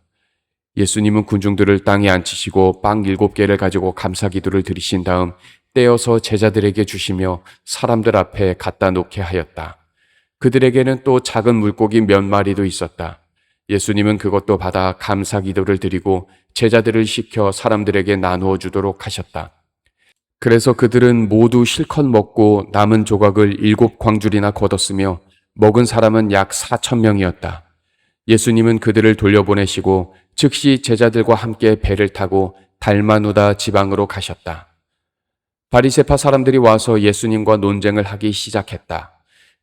예수님은 군중들을 땅에 앉히시고 빵 7개를 가지고 감사기도를 드리신 다음 떼어서 제자들에게 주시며 사람들 앞에 갖다 놓게 하였다. 그들에게는 또 작은 물고기 몇 마리도 있었다. 예수님은 그것도 받아 감사기도를 드리고 제자들을 시켜 사람들에게 나누어 주도록 하셨다. 그래서 그들은 모두 실컷 먹고 남은 조각을 7광줄이나 거뒀으며 먹은 사람은 약 4,000명이었다. 예수님은 그들을 돌려보내시고 즉시 제자들과 함께 배를 타고 달마누다 지방으로 가셨다. 바리새파 사람들이 와서 예수님과 논쟁을 하기 시작했다.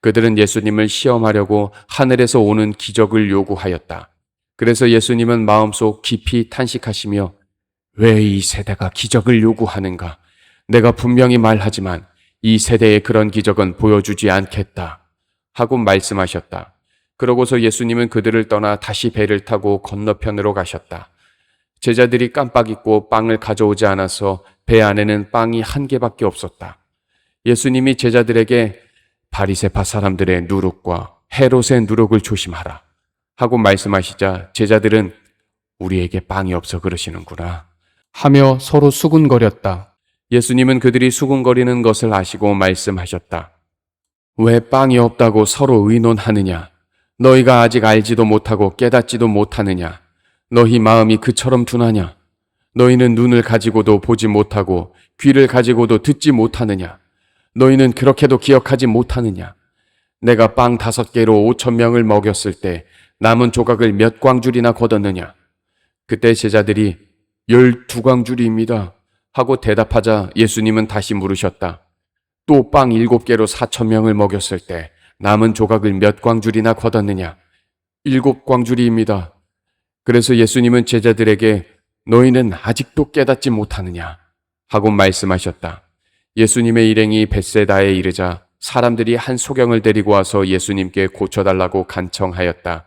그들은 예수님을 시험하려고 하늘에서 오는 기적을 요구하였다. 그래서 예수님은 마음속 깊이 탄식하시며 왜 이 세대가 기적을 요구하는가? 내가 분명히 말하지만 이 세대에 그런 기적은 보여주지 않겠다. 하고 말씀하셨다. 그러고서 예수님은 그들을 떠나 다시 배를 타고 건너편으로 가셨다. 제자들이 깜빡 잊고 빵을 가져오지 않아서 배 안에는 빵이 1개밖에 없었다. 예수님이 제자들에게 바리새파 사람들의 누룩과 헤롯의 누룩을 조심하라 하고 말씀하시자 제자들은 우리에게 빵이 없어 그러시는구나 하며 서로 수군거렸다. 예수님은 그들이 수군거리는 것을 아시고 말씀하셨다. 왜 빵이 없다고 서로 의논하느냐? 너희가 아직 알지도 못하고 깨닫지도 못하느냐? 너희 마음이 그처럼 둔하냐? 너희는 눈을 가지고도 보지 못하고 귀를 가지고도 듣지 못하느냐? 너희는 그렇게도 기억하지 못하느냐? 내가 빵 5개로 5,000명을 먹였을 때 남은 조각을 몇 광줄이나 거뒀느냐? 그때 제자들이 12광줄입니다 하고 대답하자 예수님은 다시 물으셨다. 또 빵 7개로 4,000명을 먹였을 때 남은 조각을 몇 광줄이나 거뒀느냐? 7광줄이입니다. 그래서 예수님은 제자들에게 너희는 아직도 깨닫지 못하느냐? 하고 말씀하셨다. 예수님의 일행이 벳세다에 이르자 사람들이 한 소경을 데리고 와서 예수님께 고쳐달라고 간청하였다.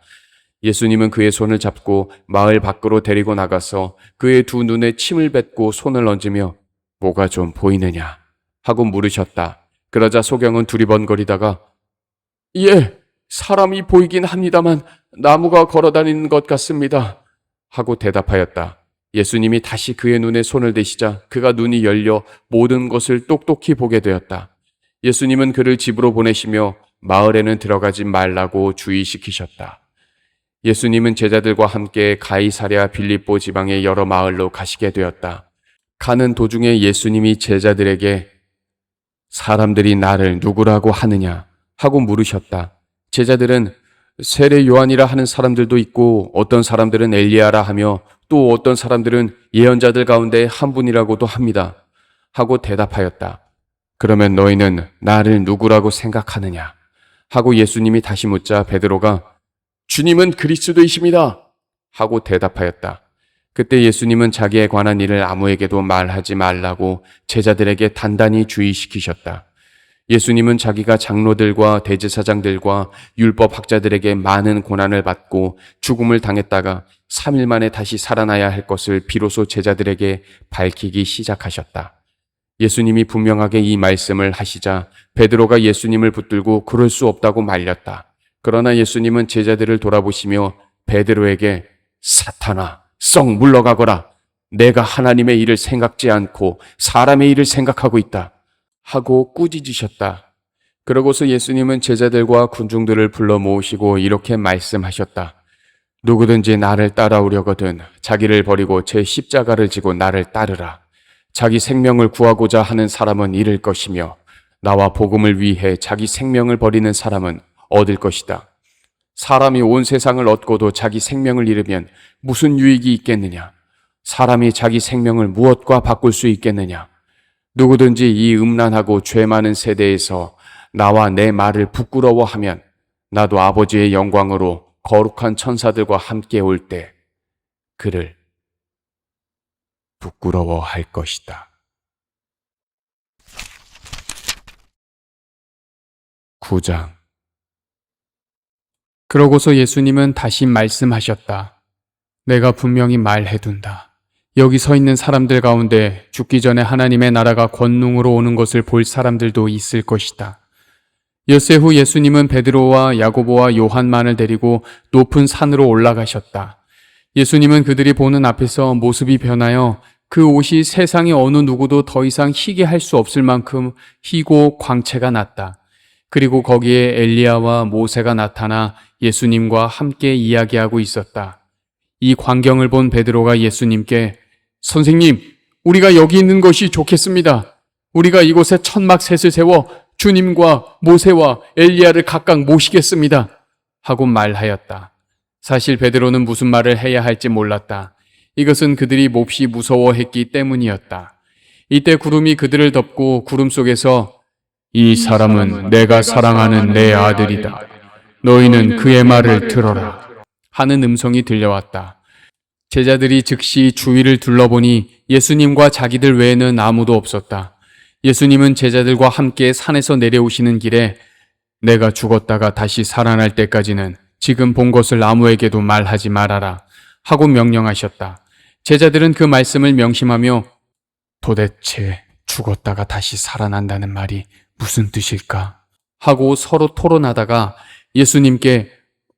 예수님은 그의 손을 잡고 마을 밖으로 데리고 나가서 그의 두 눈에 침을 뱉고 손을 얹으며 뭐가 좀 보이느냐? 하고 물으셨다. 그러자 소경은 두리번거리다가 예, 사람이 보이긴 합니다만 나무가 걸어다니는 것 같습니다. 하고 대답하였다. 예수님이 다시 그의 눈에 손을 대시자 그가 눈이 열려 모든 것을 똑똑히 보게 되었다. 예수님은 그를 집으로 보내시며 마을에는 들어가지 말라고 주의시키셨다. 예수님은 제자들과 함께 가이사랴 빌립보 지방의 여러 마을로 가시게 되었다. 가는 도중에 예수님이 제자들에게 사람들이 나를 누구라고 하느냐 하고 물으셨다. 제자들은 세례 요한이라 하는 사람들도 있고 어떤 사람들은 엘리야라 하며 또 어떤 사람들은 예언자들 가운데 한 분이라고도 합니다. 하고 대답하였다. 그러면 너희는 나를 누구라고 생각하느냐? 하고 예수님이 다시 묻자 베드로가 주님은 그리스도이십니다. 하고 대답하였다. 그때 예수님은 자기에 관한 일을 아무에게도 말하지 말라고 제자들에게 단단히 주의시키셨다. 예수님은 자기가 장로들과 대제사장들과 율법학자들에게 많은 고난을 받고 죽음을 당했다가 3일 만에 다시 살아나야 할 것을 비로소 제자들에게 밝히기 시작하셨다. 예수님이 분명하게 이 말씀을 하시자 베드로가 예수님을 붙들고 그럴 수 없다고 말렸다. 그러나 예수님은 제자들을 돌아보시며 베드로에게 사탄아, 썩 물러가거라. 내가 하나님의 일을 생각지 않고 사람의 일을 생각하고 있다. 하고 꾸짖으셨다. 그러고서 예수님은 제자들과 군중들을 불러 모으시고 이렇게 말씀하셨다. 누구든지 나를 따라오려거든 자기를 버리고 제 십자가를 지고 나를 따르라. 자기 생명을 구하고자 하는 사람은 잃을 것이며 나와 복음을 위해 자기 생명을 버리는 사람은 얻을 것이다. 사람이 온 세상을 얻고도 자기 생명을 잃으면 무슨 유익이 있겠느냐? 사람이 자기 생명을 무엇과 바꿀 수 있겠느냐? 누구든지 이 음란하고 죄 많은 세대에서 나와 내 말을 부끄러워하면 나도 아버지의 영광으로 거룩한 천사들과 함께 올 때 그를 부끄러워할 것이다. 9장. 그러고서 예수님은 다시 말씀하셨다. 내가 분명히 말해둔다. 여기 서 있는 사람들 가운데 죽기 전에 하나님의 나라가 권능으로 오는 것을 볼 사람들도 있을 것이다. 엿새 후 예수님은 베드로와 야고보와 요한만을 데리고 높은 산으로 올라가셨다. 예수님은 그들이 보는 앞에서 모습이 변하여 그 옷이 세상의 어느 누구도 더 이상 희게 할 수 없을 만큼 희고 광채가 났다. 그리고 거기에 엘리야와 모세가 나타나 예수님과 함께 이야기하고 있었다. 이 광경을 본 베드로가 예수님께 선생님, 우리가 여기 있는 것이 좋겠습니다. 우리가 이곳에 천막 셋을 세워 주님과 모세와 엘리야를 각각 모시겠습니다. 하고 말하였다. 사실 베드로는 무슨 말을 해야 할지 몰랐다. 이것은 그들이 몹시 무서워했기 때문이었다. 이때 구름이 그들을 덮고 구름 속에서 이 사람은 내가 사랑하는 내 아들이다. 너희는 그의 말을 들어라. 하는 음성이 들려왔다. 제자들이 즉시 주위를 둘러보니 예수님과 자기들 외에는 아무도 없었다. 예수님은 제자들과 함께 산에서 내려오시는 길에 내가 죽었다가 다시 살아날 때까지는 지금 본 것을 아무에게도 말하지 말아라 하고 명령하셨다. 제자들은 그 말씀을 명심하며 도대체 죽었다가 다시 살아난다는 말이 무슨 뜻일까? 하고 서로 토론하다가 예수님께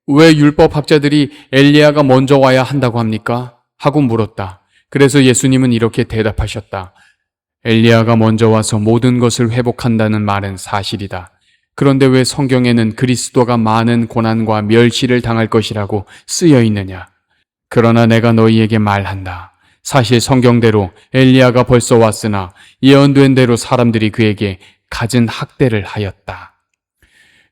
왜 율법학자들이 엘리야가 먼저 와야 한다고 합니까? 하고 물었다. 그래서 예수님은 이렇게 대답하셨다. 엘리야가 먼저 와서 모든 것을 회복한다는 말은 사실이다. 그런데 왜 성경에는 그리스도가 많은 고난과 멸시를 당할 것이라고 쓰여 있느냐? 그러나 내가 너희에게 말한다. 사실 성경대로 엘리야가 벌써 왔으나 예언된 대로 사람들이 그에게 갖은 학대를 하였다.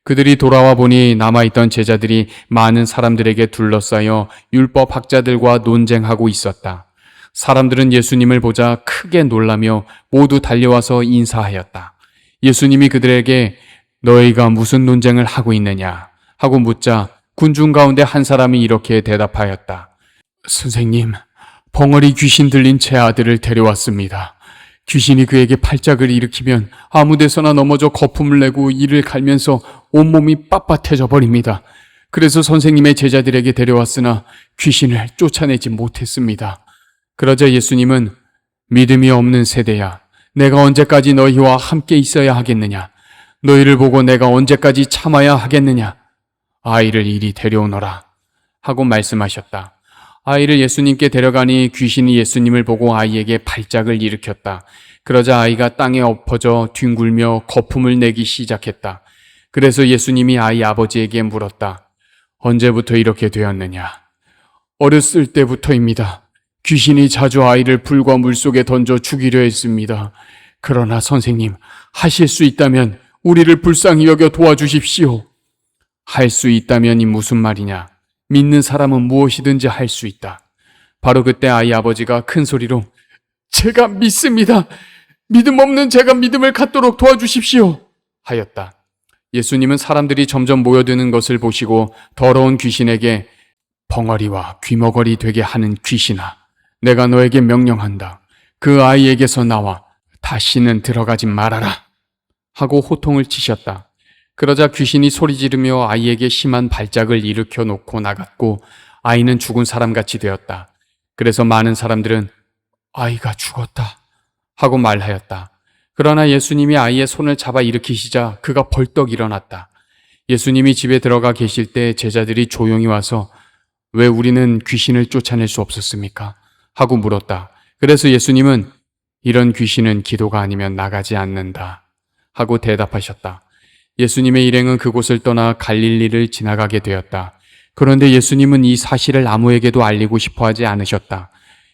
그들이 돌아와 보니 남아있던 제자들이 많은 사람들에게 둘러싸여 율법학자들과 논쟁하고 있었다. 사람들은 예수님을 보자 크게 놀라며 모두 달려와서 인사하였다. 예수님이 그들에게 너희가 무슨 논쟁을 하고 있느냐 하고 묻자 군중 가운데 한 사람이 이렇게 대답하였다. 선생님, 벙어리 귀신 들린 제 아들을 데려왔습니다. 귀신이 그에게 팔짝을 일으키면 아무 데서나 넘어져 거품을 내고 이를 갈면서 온몸이 빳빳해져 버립니다. 그래서 선생님의 제자들에게 데려왔으나 귀신을 쫓아내지 못했습니다. 그러자 예수님은 믿음이 없는 세대야, 내가 언제까지 너희와 함께 있어야 하겠느냐? 너희를 보고 내가 언제까지 참아야 하겠느냐? 아이를 이리 데려오너라 하고 말씀하셨다. 아이를 예수님께 데려가니 귀신이 예수님을 보고 아이에게 발작을 일으켰다. 그러자 아이가 땅에 엎어져 뒹굴며 거품을 내기 시작했다. 그래서 예수님이 아이 아버지에게 물었다. 언제부터 이렇게 되었느냐? 어렸을 때부터입니다. 귀신이 자주 아이를 불과 물속에 던져 죽이려 했습니다. 그러나 선생님, 하실 수 있다면 우리를 불쌍히 여겨 도와주십시오. 할 수 있다면이 무슨 말이냐? 믿는 사람은 무엇이든지 할 수 있다. 바로 그때 아이 아버지가 큰 소리로 제가 믿습니다. 믿음 없는 제가 믿음을 갖도록 도와주십시오. 하였다. 예수님은 사람들이 점점 모여드는 것을 보시고 더러운 귀신에게 벙어리와 귀머거리 되게 하는 귀신아, 내가 너에게 명령한다. 그 아이에게서 나와 다시는 들어가지 말아라. 하고 호통을 치셨다. 그러자 귀신이 소리 지르며 아이에게 심한 발작을 일으켜 놓고 나갔고 아이는 죽은 사람같이 되었다. 그래서 많은 사람들은 아이가 죽었다 하고 말하였다. 그러나 예수님이 아이의 손을 잡아 일으키시자 그가 벌떡 일어났다. 예수님이 집에 들어가 계실 때 제자들이 조용히 와서 왜 우리는 귀신을 쫓아낼 수 없었습니까? 하고 물었다. 그래서 예수님은 이런 귀신은 기도가 아니면 나가지 않는다 하고 대답하셨다. 예수님의 일행은 그곳을 떠나 갈릴리를 지나가게 되었다. 그런데 예수님은 이 사실을 아무에게도 알리고 싶어 하지 않으셨다.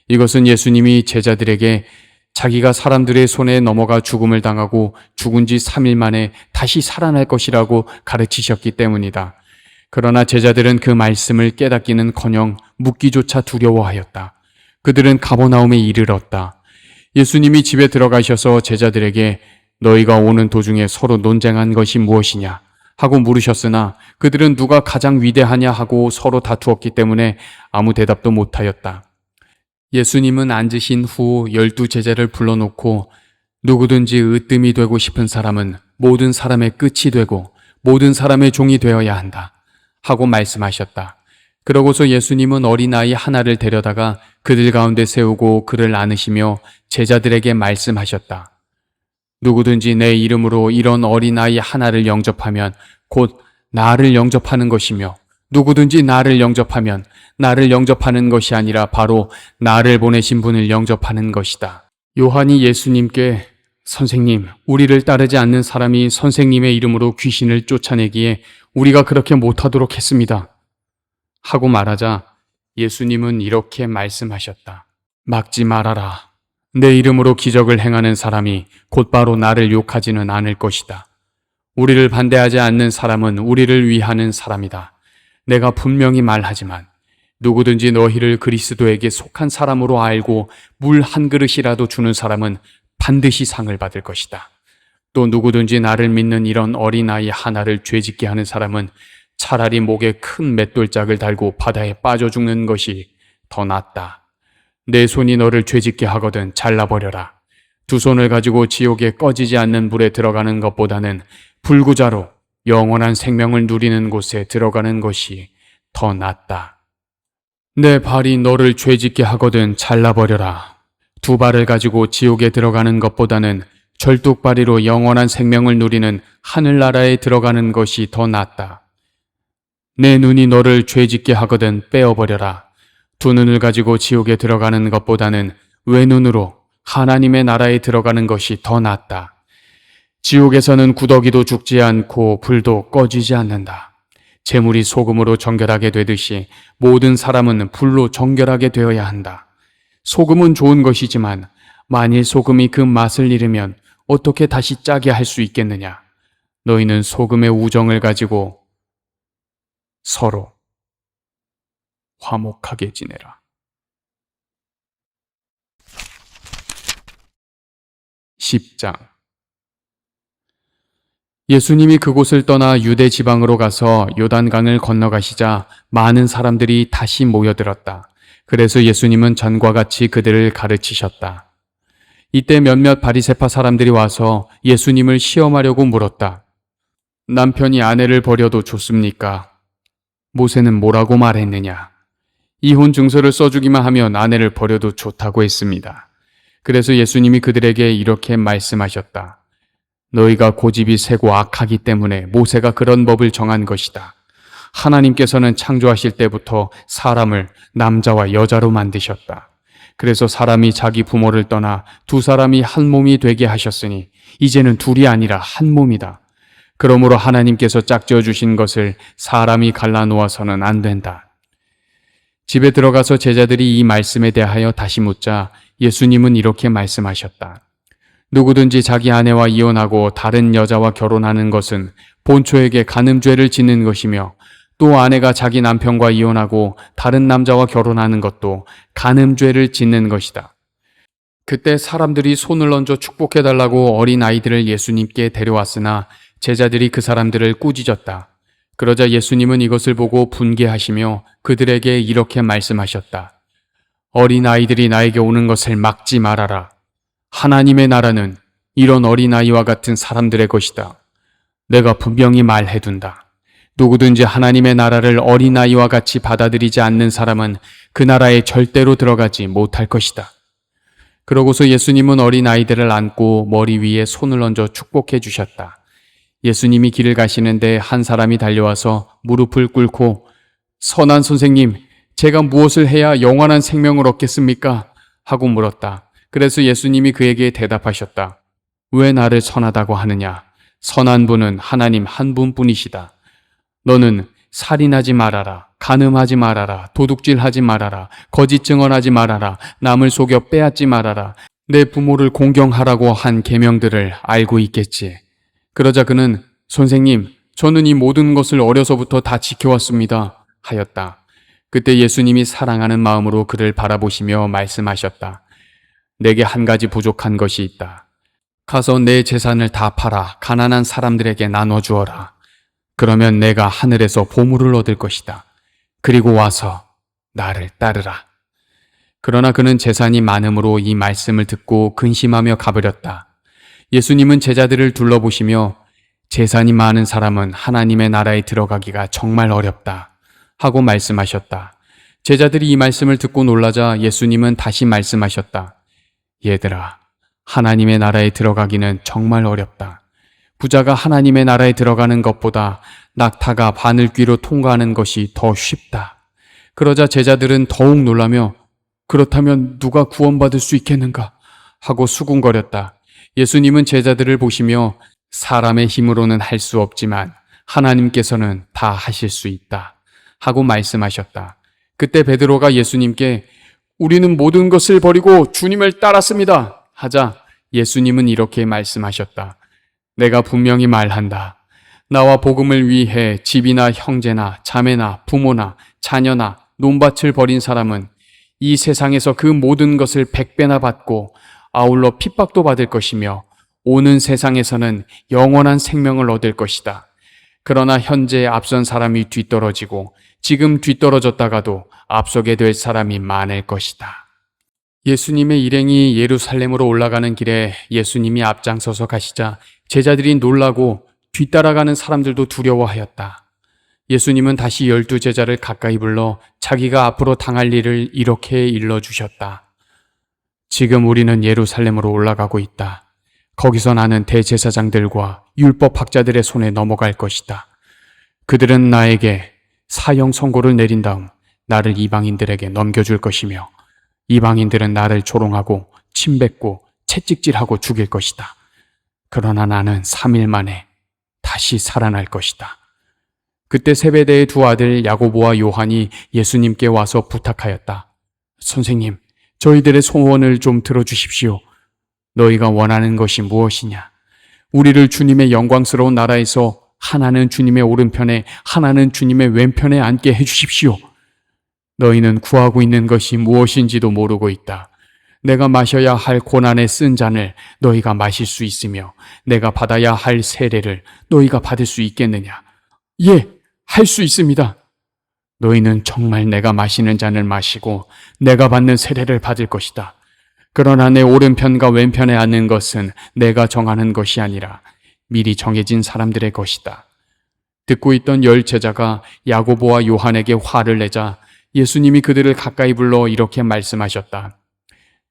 이것은 예수님이 제자들에게 자기가 사람들의 손에 넘어가 죽음을 당하고 죽은 지 3일 만에 다시 살아날 것이라고 가르치셨기 때문이다. 그러나 제자들은 그 말씀을 깨닫기는커녕 묻기조차 두려워하였다. 그들은 가버나움에 이르렀다. 예수님이 집에 들어가셔서 제자들에게 너희가 오는 도중에 서로 논쟁한 것이 무엇이냐 하고 물으셨으나 그들은 누가 가장 위대하냐 하고 서로 다투었기 때문에 아무 대답도 못하였다. 예수님은 앉으신 후 12 제자를 불러놓고 누구든지 으뜸이 되고 싶은 사람은 모든 사람의 끝이 되고 모든 사람의 종이 되어야 한다 하고 말씀하셨다. 그러고서 예수님은 어린아이 하나를 데려다가 그들 가운데 세우고 그를 안으시며 제자들에게 말씀하셨다. 누구든지 내 이름으로 이런 어린아이 하나를 영접하면 곧 나를 영접하는 것이며 누구든지 나를 영접하면 나를 영접하는 것이 아니라 바로 나를 보내신 분을 영접하는 것이다. 요한이 예수님께 선생님, 우리를 따르지 않는 사람이 선생님의 이름으로 귀신을 쫓아내기에 우리가 그렇게 못하도록 했습니다 하고 말하자 예수님은 이렇게 말씀하셨다. 막지 말아라. 내 이름으로 기적을 행하는 사람이 곧바로 나를 욕하지는 않을 것이다. 우리를 반대하지 않는 사람은 우리를 위하는 사람이다. 내가 분명히 말하지만 누구든지 너희를 그리스도에게 속한 사람으로 알고 물 한 그릇이라도 주는 사람은 반드시 상을 받을 것이다. 또 누구든지 나를 믿는 이런 어린아이 하나를 죄짓게 하는 사람은 차라리 목에 큰 맷돌짝을 달고 바다에 빠져 죽는 것이 더 낫다. 내 손이 너를 죄짓게 하거든 잘라버려라. 두 손을 가지고 지옥에 꺼지지 않는 불에 들어가는 것보다는 불구자로 영원한 생명을 누리는 곳에 들어가는 것이 더 낫다. 내 발이 너를 죄짓게 하거든 잘라버려라. 두 발을 가지고 지옥에 들어가는 것보다는 절뚝발이로 영원한 생명을 누리는 하늘나라에 들어가는 것이 더 낫다. 내 눈이 너를 죄짓게 하거든 빼어버려라. 두 눈을 가지고 지옥에 들어가는 것보다는 외눈으로 하나님의 나라에 들어가는 것이 더 낫다. 지옥에서는 구더기도 죽지 않고 불도 꺼지지 않는다. 재물이 소금으로 정결하게 되듯이 모든 사람은 불로 정결하게 되어야 한다. 소금은 좋은 것이지만 만일 소금이 그 맛을 잃으면 어떻게 다시 짜게 할 수 있겠느냐? 너희는 소금의 우정을 가지고 서로 화목하게 지내라. 10장. 예수님이 그곳을 떠나 유대 지방으로 가서 요단강을 건너가시자 많은 사람들이 다시 모여들었다. 그래서 예수님은 전과 같이 그들을 가르치셨다. 이때 몇몇 바리새파 사람들이 와서 예수님을 시험하려고 물었다. 남편이 아내를 버려도 좋습니까? 모세는 뭐라고 말했느냐? 이혼 증서를 써주기만 하면 아내를 버려도 좋다고 했습니다. 그래서 예수님이 그들에게 이렇게 말씀하셨다. 너희가 고집이 세고 악하기 때문에 모세가 그런 법을 정한 것이다. 하나님께서는 창조하실 때부터 사람을 남자와 여자로 만드셨다. 그래서 사람이 자기 부모를 떠나 두 사람이 한 몸이 되게 하셨으니 이제는 둘이 아니라 한 몸이다. 그러므로 하나님께서 짝지어 주신 것을 사람이 갈라놓아서는 안 된다. 집에 들어가서 제자들이 이 말씀에 대하여 다시 묻자 예수님은 이렇게 말씀하셨다. 누구든지 자기 아내와 이혼하고 다른 여자와 결혼하는 것은 본초에게 간음죄를 짓는 것이며 또 아내가 자기 남편과 이혼하고 다른 남자와 결혼하는 것도 간음죄를 짓는 것이다. 그때 사람들이 손을 얹어 축복해달라고 어린 아이들을 예수님께 데려왔으나 제자들이 그 사람들을 꾸짖었다. 그러자 예수님은 이것을 보고 분개하시며 그들에게 이렇게 말씀하셨다. 어린 아이들이 나에게 오는 것을 막지 말아라. 하나님의 나라는 이런 어린 아이와 같은 사람들의 것이다. 내가 분명히 말해둔다. 누구든지 하나님의 나라를 어린 아이와 같이 받아들이지 않는 사람은 그 나라에 절대로 들어가지 못할 것이다. 그러고서 예수님은 어린 아이들을 안고 머리 위에 손을 얹어 축복해 주셨다. 예수님이 길을 가시는데 한 사람이 달려와서 무릎을 꿇고 선한 선생님, 제가 무엇을 해야 영원한 생명을 얻겠습니까? 하고 물었다. 그래서 예수님이 그에게 대답하셨다. 왜 나를 선하다고 하느냐? 선한 분은 하나님 한 분뿐이시다. 너는 살인하지 말아라, 간음하지 말아라, 도둑질하지 말아라, 거짓 증언하지 말아라, 남을 속여 빼앗지 말아라, 내 부모를 공경하라고 한 계명들을 알고 있겠지. 그러자 그는 선생님, 저는 이 모든 것을 어려서부터 다 지켜왔습니다 하였다. 그때 예수님이 사랑하는 마음으로 그를 바라보시며 말씀하셨다. 내게 한 가지 부족한 것이 있다. 가서 내 재산을 다 팔아 가난한 사람들에게 나눠주어라. 그러면 내가 하늘에서 보물을 얻을 것이다. 그리고 와서 나를 따르라. 그러나 그는 재산이 많음으로 이 말씀을 듣고 근심하며 가버렸다. 예수님은 제자들을 둘러보시며 재산이 많은 사람은 하나님의 나라에 들어가기가 정말 어렵다 하고 말씀하셨다. 제자들이 이 말씀을 듣고 놀라자 예수님은 다시 말씀하셨다. 얘들아, 하나님의 나라에 들어가기는 정말 어렵다. 부자가 하나님의 나라에 들어가는 것보다 낙타가 바늘귀로 통과하는 것이 더 쉽다. 그러자 제자들은 더욱 놀라며 그렇다면 누가 구원받을 수 있겠는가 하고 수군거렸다. 예수님은 제자들을 보시며 사람의 힘으로는 할 수 없지만 하나님께서는 다 하실 수 있다 하고 말씀하셨다. 그때 베드로가 예수님께 우리는 모든 것을 버리고 주님을 따랐습니다 하자 예수님은 이렇게 말씀하셨다. 내가 분명히 말한다. 나와 복음을 위해 집이나 형제나 자매나 부모나 자녀나 논밭을 버린 사람은 이 세상에서 그 모든 것을 100배나 받고 아울러 핍박도 받을 것이며 오는 세상에서는 영원한 생명을 얻을 것이다. 그러나 현재 앞선 사람이 뒤떨어지고 지금 뒤떨어졌다가도 앞서게 될 사람이 많을 것이다. 예수님의 일행이 예루살렘으로 올라가는 길에 예수님이 앞장서서 가시자 제자들이 놀라고 뒤따라가는 사람들도 두려워하였다. 예수님은 다시 12제자를 가까이 불러 자기가 앞으로 당할 일을 이렇게 일러주셨다. 지금 우리는 예루살렘으로 올라가고 있다. 거기서 나는 대제사장들과 율법학자들의 손에 넘어갈 것이다. 그들은 나에게 사형 선고를 내린 다음 나를 이방인들에게 넘겨줄 것이며 이방인들은 나를 조롱하고 침뱉고 채찍질하고 죽일 것이다. 그러나 나는 3일 만에 다시 살아날 것이다. 그때 세베대의 두 아들 야고보와 요한이 예수님께 와서 부탁하였다. 선생님, 저희들의 소원을 좀 들어주십시오. 너희가 원하는 것이 무엇이냐? 우리를 주님의 영광스러운 나라에서 하나는 주님의 오른편에 하나는 주님의 왼편에 앉게 해주십시오. 너희는 구하고 있는 것이 무엇인지도 모르고 있다. 내가 마셔야 할 고난의 쓴 잔을 너희가 마실 수 있으며 내가 받아야 할 세례를 너희가 받을 수 있겠느냐? 예, 할 수 있습니다. 너희는 정말 내가 마시는 잔을 마시고 내가 받는 세례를 받을 것이다. 그러나 내 오른편과 왼편에 앉는 것은 내가 정하는 것이 아니라 미리 정해진 사람들의 것이다. 듣고 있던 10 제자가 야고보와 요한에게 화를 내자 예수님이 그들을 가까이 불러 이렇게 말씀하셨다.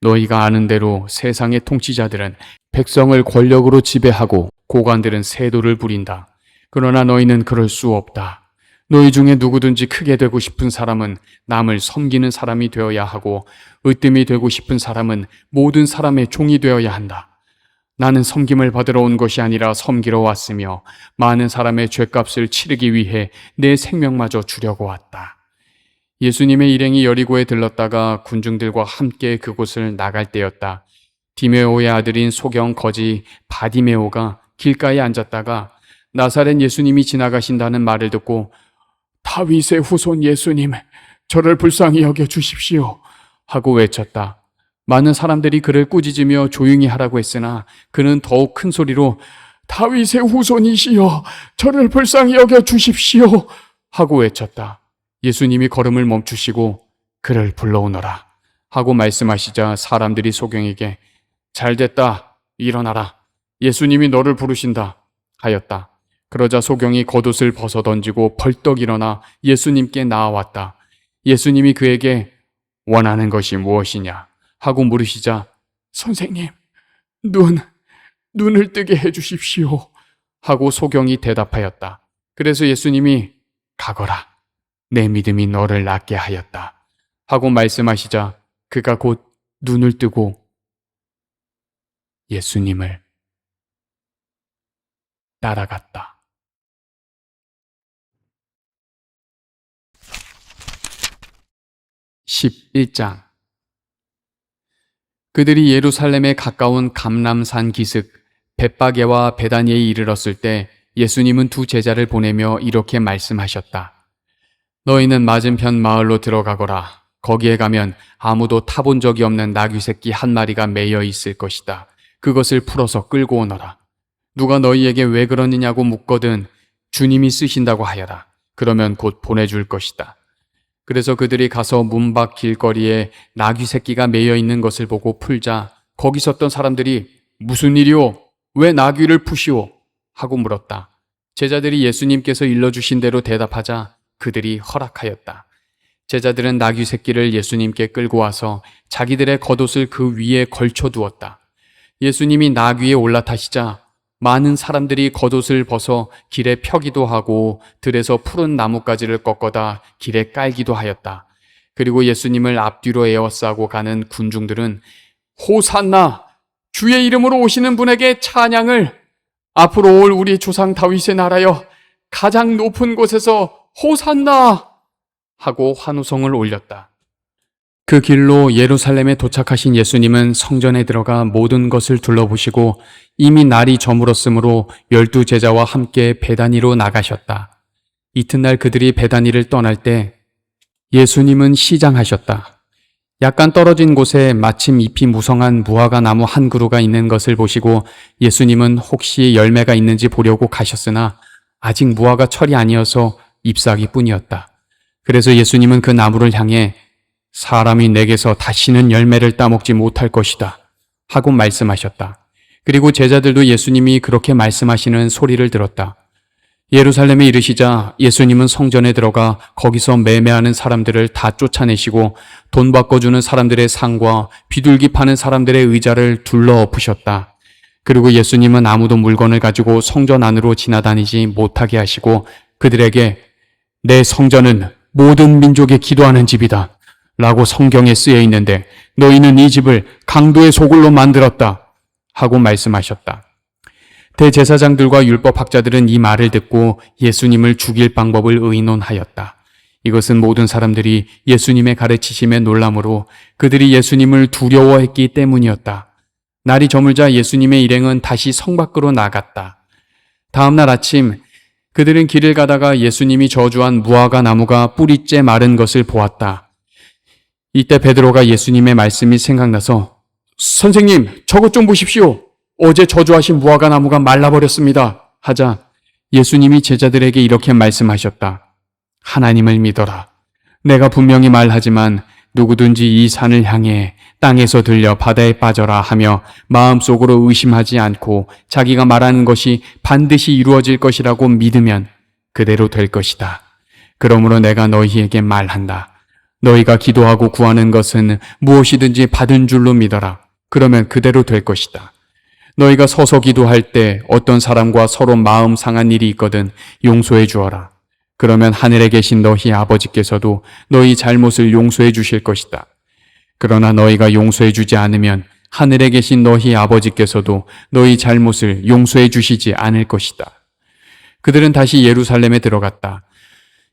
너희가 아는 대로 세상의 통치자들은 백성을 권력으로 지배하고 고관들은 세도를 부린다. 그러나 너희는 그럴 수 없다. 너희 중에 누구든지 크게 되고 싶은 사람은 남을 섬기는 사람이 되어야 하고 으뜸이 되고 싶은 사람은 모든 사람의 종이 되어야 한다. 나는 섬김을 받으러 온 것이 아니라 섬기러 왔으며 많은 사람의 죄값을 치르기 위해 내 생명마저 주려고 왔다. 예수님의 일행이 여리고에 들렀다가 군중들과 함께 그곳을 나갈 때였다. 디메오의 아들인 소경 거지 바디메오가 길가에 앉았다가 나사렛 예수님이 지나가신다는 말을 듣고 다윗의 후손 예수님, 저를 불쌍히 여겨 주십시오 하고 외쳤다. 많은 사람들이 그를 꾸짖으며 조용히 하라고 했으나 그는 더욱 큰 소리로 다윗의 후손이시여, 저를 불쌍히 여겨 주십시오 하고 외쳤다. 예수님이 걸음을 멈추시고 그를 불러오너라 하고 말씀하시자 사람들이 소경에게 잘됐다, 일어나라, 예수님이 너를 부르신다 하였다. 그러자 소경이 겉옷을 벗어 던지고 벌떡 일어나 예수님께 나아왔다. 예수님이 그에게 원하는 것이 무엇이냐 하고 물으시자 선생님, 눈을 뜨게 해주십시오 하고 소경이 대답하였다. 그래서 예수님이 가거라, 내 믿음이 너를 낫게 하였다 하고 말씀하시자 그가 곧 눈을 뜨고 예수님을 따라갔다. 11장. 그들이 예루살렘에 가까운 감람산 기슭 벳바게와 베다니에 이르렀을 때 예수님은 두 제자를 보내며 이렇게 말씀하셨다. 너희는 맞은편 마을로 들어가거라. 거기에 가면 아무도 타본 적이 없는 나귀 새끼 한 마리가 매여 있을 것이다. 그것을 풀어서 끌고 오너라. 누가 너희에게 왜 그러느냐고 묻거든 주님이 쓰신다고 하여라. 그러면 곧 보내줄 것이다. 그래서 그들이 가서 문 밖 길거리에 나귀 새끼가 매여 있는 것을 보고 풀자 거기 섰던 사람들이 무슨 일이오? 왜 나귀를 푸시오? 하고 물었다. 제자들이 예수님께서 일러주신 대로 대답하자 그들이 허락하였다. 제자들은 나귀 새끼를 예수님께 끌고 와서 자기들의 겉옷을 그 위에 걸쳐 두었다. 예수님이 나귀에 올라타시자 많은 사람들이 겉옷을 벗어 길에 펴기도 하고 들에서 푸른 나뭇가지를 꺾어다 길에 깔기도 하였다. 그리고 예수님을 앞뒤로 에워싸고 가는 군중들은 호산나! 주의 이름으로 오시는 분에게 찬양을! 앞으로 올 우리 조상 다윗의 나라여 가장 높은 곳에서 호산나! 하고 환호성을 올렸다. 그 길로 예루살렘에 도착하신 예수님은 성전에 들어가 모든 것을 둘러보시고 이미 날이 저물었으므로 12 제자와 함께 베다니로 나가셨다. 이튿날 그들이 베다니를 떠날 때 예수님은 시장하셨다. 약간 떨어진 곳에 마침 잎이 무성한 무화과 나무 한 그루가 있는 것을 보시고 예수님은 혹시 열매가 있는지 보려고 가셨으나 아직 무화과 철이 아니어서 잎사귀 뿐이었다. 그래서 예수님은 그 나무를 향해 사람이 내게서 다시는 열매를 따먹지 못할 것이다 하고 말씀하셨다. 그리고 제자들도 예수님이 그렇게 말씀하시는 소리를 들었다. 예루살렘에 이르시자 예수님은 성전에 들어가 거기서 매매하는 사람들을 다 쫓아내시고 돈 바꿔주는 사람들의 상과 비둘기 파는 사람들의 의자를 둘러 엎으셨다. 그리고 예수님은 아무도 물건을 가지고 성전 안으로 지나다니지 못하게 하시고 그들에게 내 성전은 모든 민족이 기도하는 집이다 라고 성경에 쓰여 있는데 너희는 이 집을 강도의 소굴로 만들었다 하고 말씀하셨다. 대제사장들과 율법학자들은 이 말을 듣고 예수님을 죽일 방법을 의논하였다. 이것은 모든 사람들이 예수님의 가르치심에 놀람으로 그들이 예수님을 두려워했기 때문이었다. 날이 저물자 예수님의 일행은 다시 성 밖으로 나갔다. 다음 날 아침 그들은 길을 가다가 예수님이 저주한 무화과 나무가 뿌리째 마른 것을 보았다. 이때 베드로가 예수님의 말씀이 생각나서 선생님, 저것 좀 보십시오. 어제 저주하신 무화과 나무가 말라버렸습니다. 하자 예수님이 제자들에게 이렇게 말씀하셨다. 하나님을 믿어라. 내가 분명히 말하지만 누구든지 이 산을 향해 땅에서 들려 바다에 빠져라 하며 마음속으로 의심하지 않고 자기가 말하는 것이 반드시 이루어질 것이라고 믿으면 그대로 될 것이다. 그러므로 내가 너희에게 말한다. 너희가 기도하고 구하는 것은 무엇이든지 받은 줄로 믿어라. 그러면 그대로 될 것이다. 너희가 서서 기도할 때 어떤 사람과 서로 마음 상한 일이 있거든 용서해 주어라. 그러면 하늘에 계신 너희 아버지께서도 너희 잘못을 용서해 주실 것이다. 그러나 너희가 용서해 주지 않으면 하늘에 계신 너희 아버지께서도 너희 잘못을 용서해 주시지 않을 것이다. 그들은 다시 예루살렘에 들어갔다.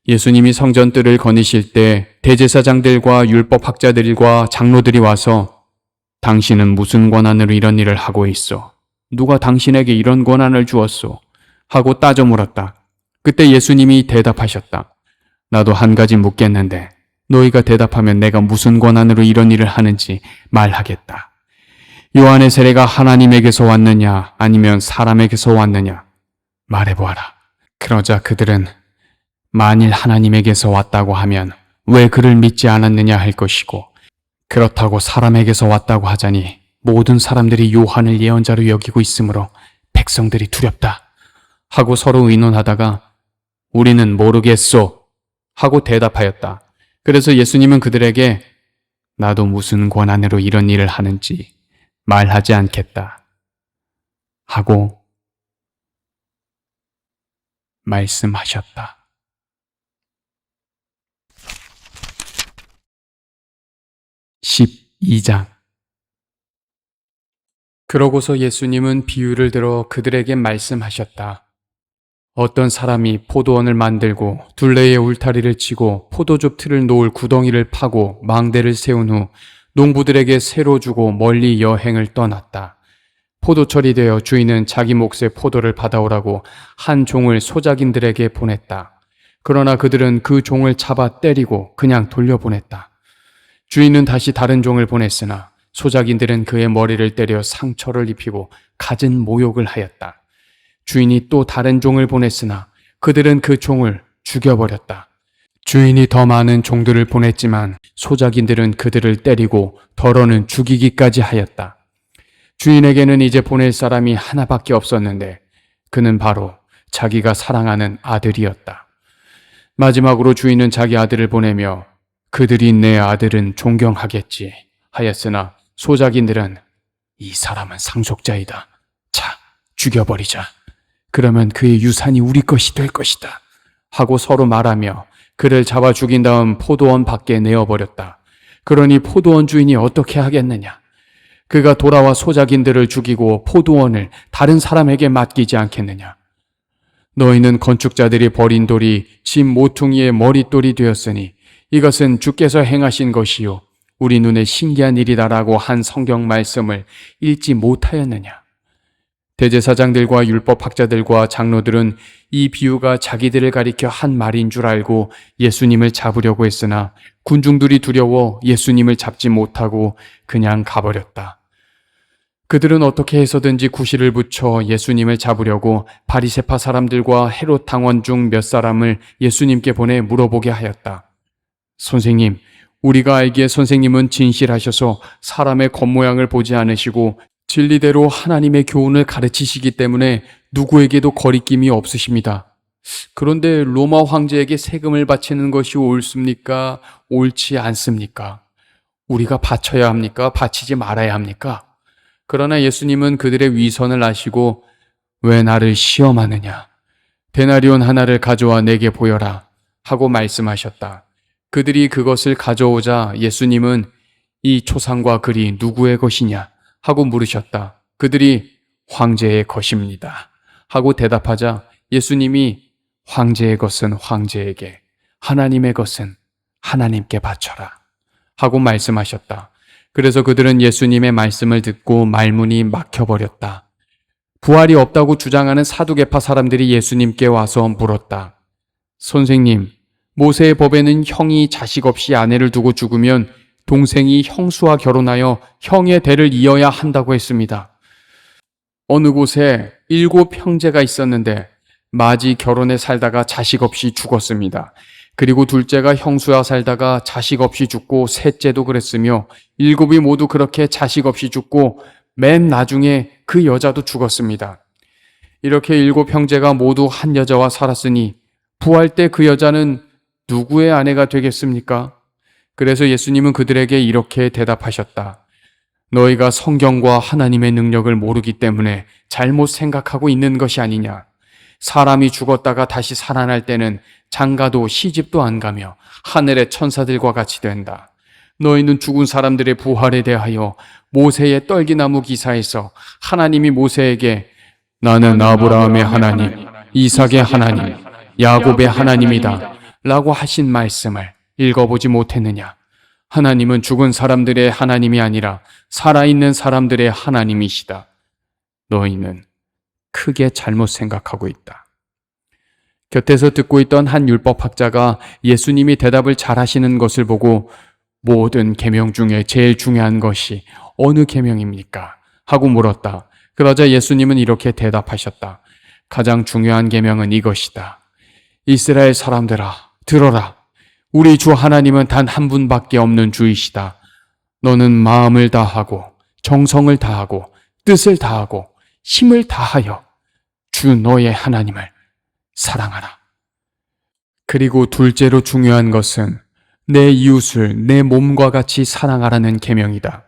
예수님이 성전 뜰을 거니실 때 대제사장들과 율법학자들과 장로들이 와서 당신은 무슨 권한으로 이런 일을 하고 있어? 누가 당신에게 이런 권한을 주었소? 하고 따져 물었다. 그때 예수님이 대답하셨다. 나도 한 가지 묻겠는데 너희가 대답하면 내가 무슨 권한으로 이런 일을 하는지 말하겠다. 요한의 세례가 하나님에게서 왔느냐 아니면 사람에게서 왔느냐? 말해보아라. 그러자 그들은 만일 하나님에게서 왔다고 하면 왜 그를 믿지 않았느냐 할 것이고 그렇다고 사람에게서 왔다고 하자니 모든 사람들이 요한을 예언자로 여기고 있으므로 백성들이 두렵다 하고 서로 의논하다가 우리는 모르겠소 하고 대답하였다. 그래서 예수님은 그들에게 나도 무슨 권한으로 이런 일을 하는지 말하지 않겠다 하고 말씀하셨다. 12장. 그러고서 예수님은 비유를 들어 그들에게 말씀하셨다. 어떤 사람이 포도원을 만들고 둘레에 울타리를 치고 포도즙 틀을 놓을 구덩이를 파고 망대를 세운 후 농부들에게 새로 주고 멀리 여행을 떠났다. 포도철이 되어 주인은 자기 몫의 포도를 받아오라고 한 종을 소작인들에게 보냈다. 그러나 그들은 그 종을 잡아 때리고 그냥 돌려보냈다. 주인은 다시 다른 종을 보냈으나 소작인들은 그의 머리를 때려 상처를 입히고 갖은 모욕을 하였다. 주인이 또 다른 종을 보냈으나 그들은 그 종을 죽여버렸다. 주인이 더 많은 종들을 보냈지만 소작인들은 그들을 때리고 더러는 죽이기까지 하였다. 주인에게는 이제 보낼 사람이 하나밖에 없었는데 그는 바로 자기가 사랑하는 아들이었다. 마지막으로 주인은 자기 아들을 보내며 그들이 내 아들은 존경하겠지 하였으나 소작인들은 이 사람은 상속자이다. 자, 죽여버리자. 그러면 그의 유산이 우리 것이 될 것이다. 하고 서로 말하며 그를 잡아 죽인 다음 포도원 밖에 내어버렸다. 그러니 포도원 주인이 어떻게 하겠느냐? 그가 돌아와 소작인들을 죽이고 포도원을 다른 사람에게 맡기지 않겠느냐? 너희는 건축자들이 버린 돌이 집 모퉁이의 머릿돌이 되었으니 이것은 주께서 행하신 것이요 우리 눈에 신기한 일이다라고 한 성경 말씀을 읽지 못하였느냐? 대제사장들과 율법학자들과 장로들은 이 비유가 자기들을 가리켜 한 말인 줄 알고 예수님을 잡으려고 했으나 군중들이 두려워 예수님을 잡지 못하고 그냥 가버렸다. 그들은 어떻게 해서든지 구실을 붙여 예수님을 잡으려고 바리새파 사람들과 헤롯 당원 중 몇 사람을 예수님께 보내 물어보게 하였다. 선생님, 우리가 알기에 선생님은 진실하셔서 사람의 겉모양을 보지 않으시고 진리대로 하나님의 교훈을 가르치시기 때문에 누구에게도 거리낌이 없으십니다. 그런데 로마 황제에게 세금을 바치는 것이 옳습니까? 옳지 않습니까? 우리가 바쳐야 합니까? 바치지 말아야 합니까? 그러나 예수님은 그들의 위선을 아시고 왜 나를 시험하느냐? 데나리온 하나를 가져와 내게 보여라 하고 말씀하셨다. 그들이 그것을 가져오자 예수님은 이 초상과 글이 누구의 것이냐 하고 물으셨다. 그들이 황제의 것입니다 하고 대답하자 예수님이 황제의 것은 황제에게, 하나님의 것은 하나님께 바쳐라 하고 말씀하셨다. 그래서 그들은 예수님의 말씀을 듣고 말문이 막혀버렸다. 부활이 없다고 주장하는 사두개파 사람들이 예수님께 와서 물었다. 선생님, 모세의 법에는 형이 자식 없이 아내를 두고 죽으면 동생이 형수와 결혼하여 형의 대를 이어야 한다고 했습니다. 어느 곳에 7 형제가 있었는데 마지 결혼해 살다가 자식 없이 죽었습니다. 그리고 둘째가 형수와 살다가 자식 없이 죽고 셋째도 그랬으며 7이 모두 그렇게 자식 없이 죽고 맨 나중에 그 여자도 죽었습니다. 이렇게 7 형제가 모두 한 여자와 살았으니 부활 때 그 여자는 누구의 아내가 되겠습니까? 그래서 예수님은 그들에게 이렇게 대답하셨다. 너희가 성경과 하나님의 능력을 모르기 때문에 잘못 생각하고 있는 것이 아니냐. 사람이 죽었다가 다시 살아날 때는 장가도 시집도 안 가며 하늘의 천사들과 같이 된다. 너희는 죽은 사람들의 부활에 대하여 모세의 떨기나무 기사에서 하나님이 모세에게 나는 아브라함의 하나님, 이삭의 하나님, 야곱의 하나님이다 라고 하신 말씀을 읽어보지 못했느냐? 하나님은 죽은 사람들의 하나님이 아니라 살아있는 사람들의 하나님이시다. 너희는 크게 잘못 생각하고 있다. 곁에서 듣고 있던 한 율법학자가 예수님이 대답을 잘하시는 것을 보고 모든 계명 중에 제일 중요한 것이 어느 계명입니까? 하고 물었다. 그러자 예수님은 이렇게 대답하셨다. 가장 중요한 계명은 이것이다. 이스라엘 사람들아, 들어라. 우리 주 하나님은 단 한 분밖에 없는 주이시다. 너는 마음을 다하고 정성을 다하고 뜻을 다하고 힘을 다하여 주 너의 하나님을 사랑하라. 그리고 둘째로 중요한 것은 내 이웃을 내 몸과 같이 사랑하라는 계명이다.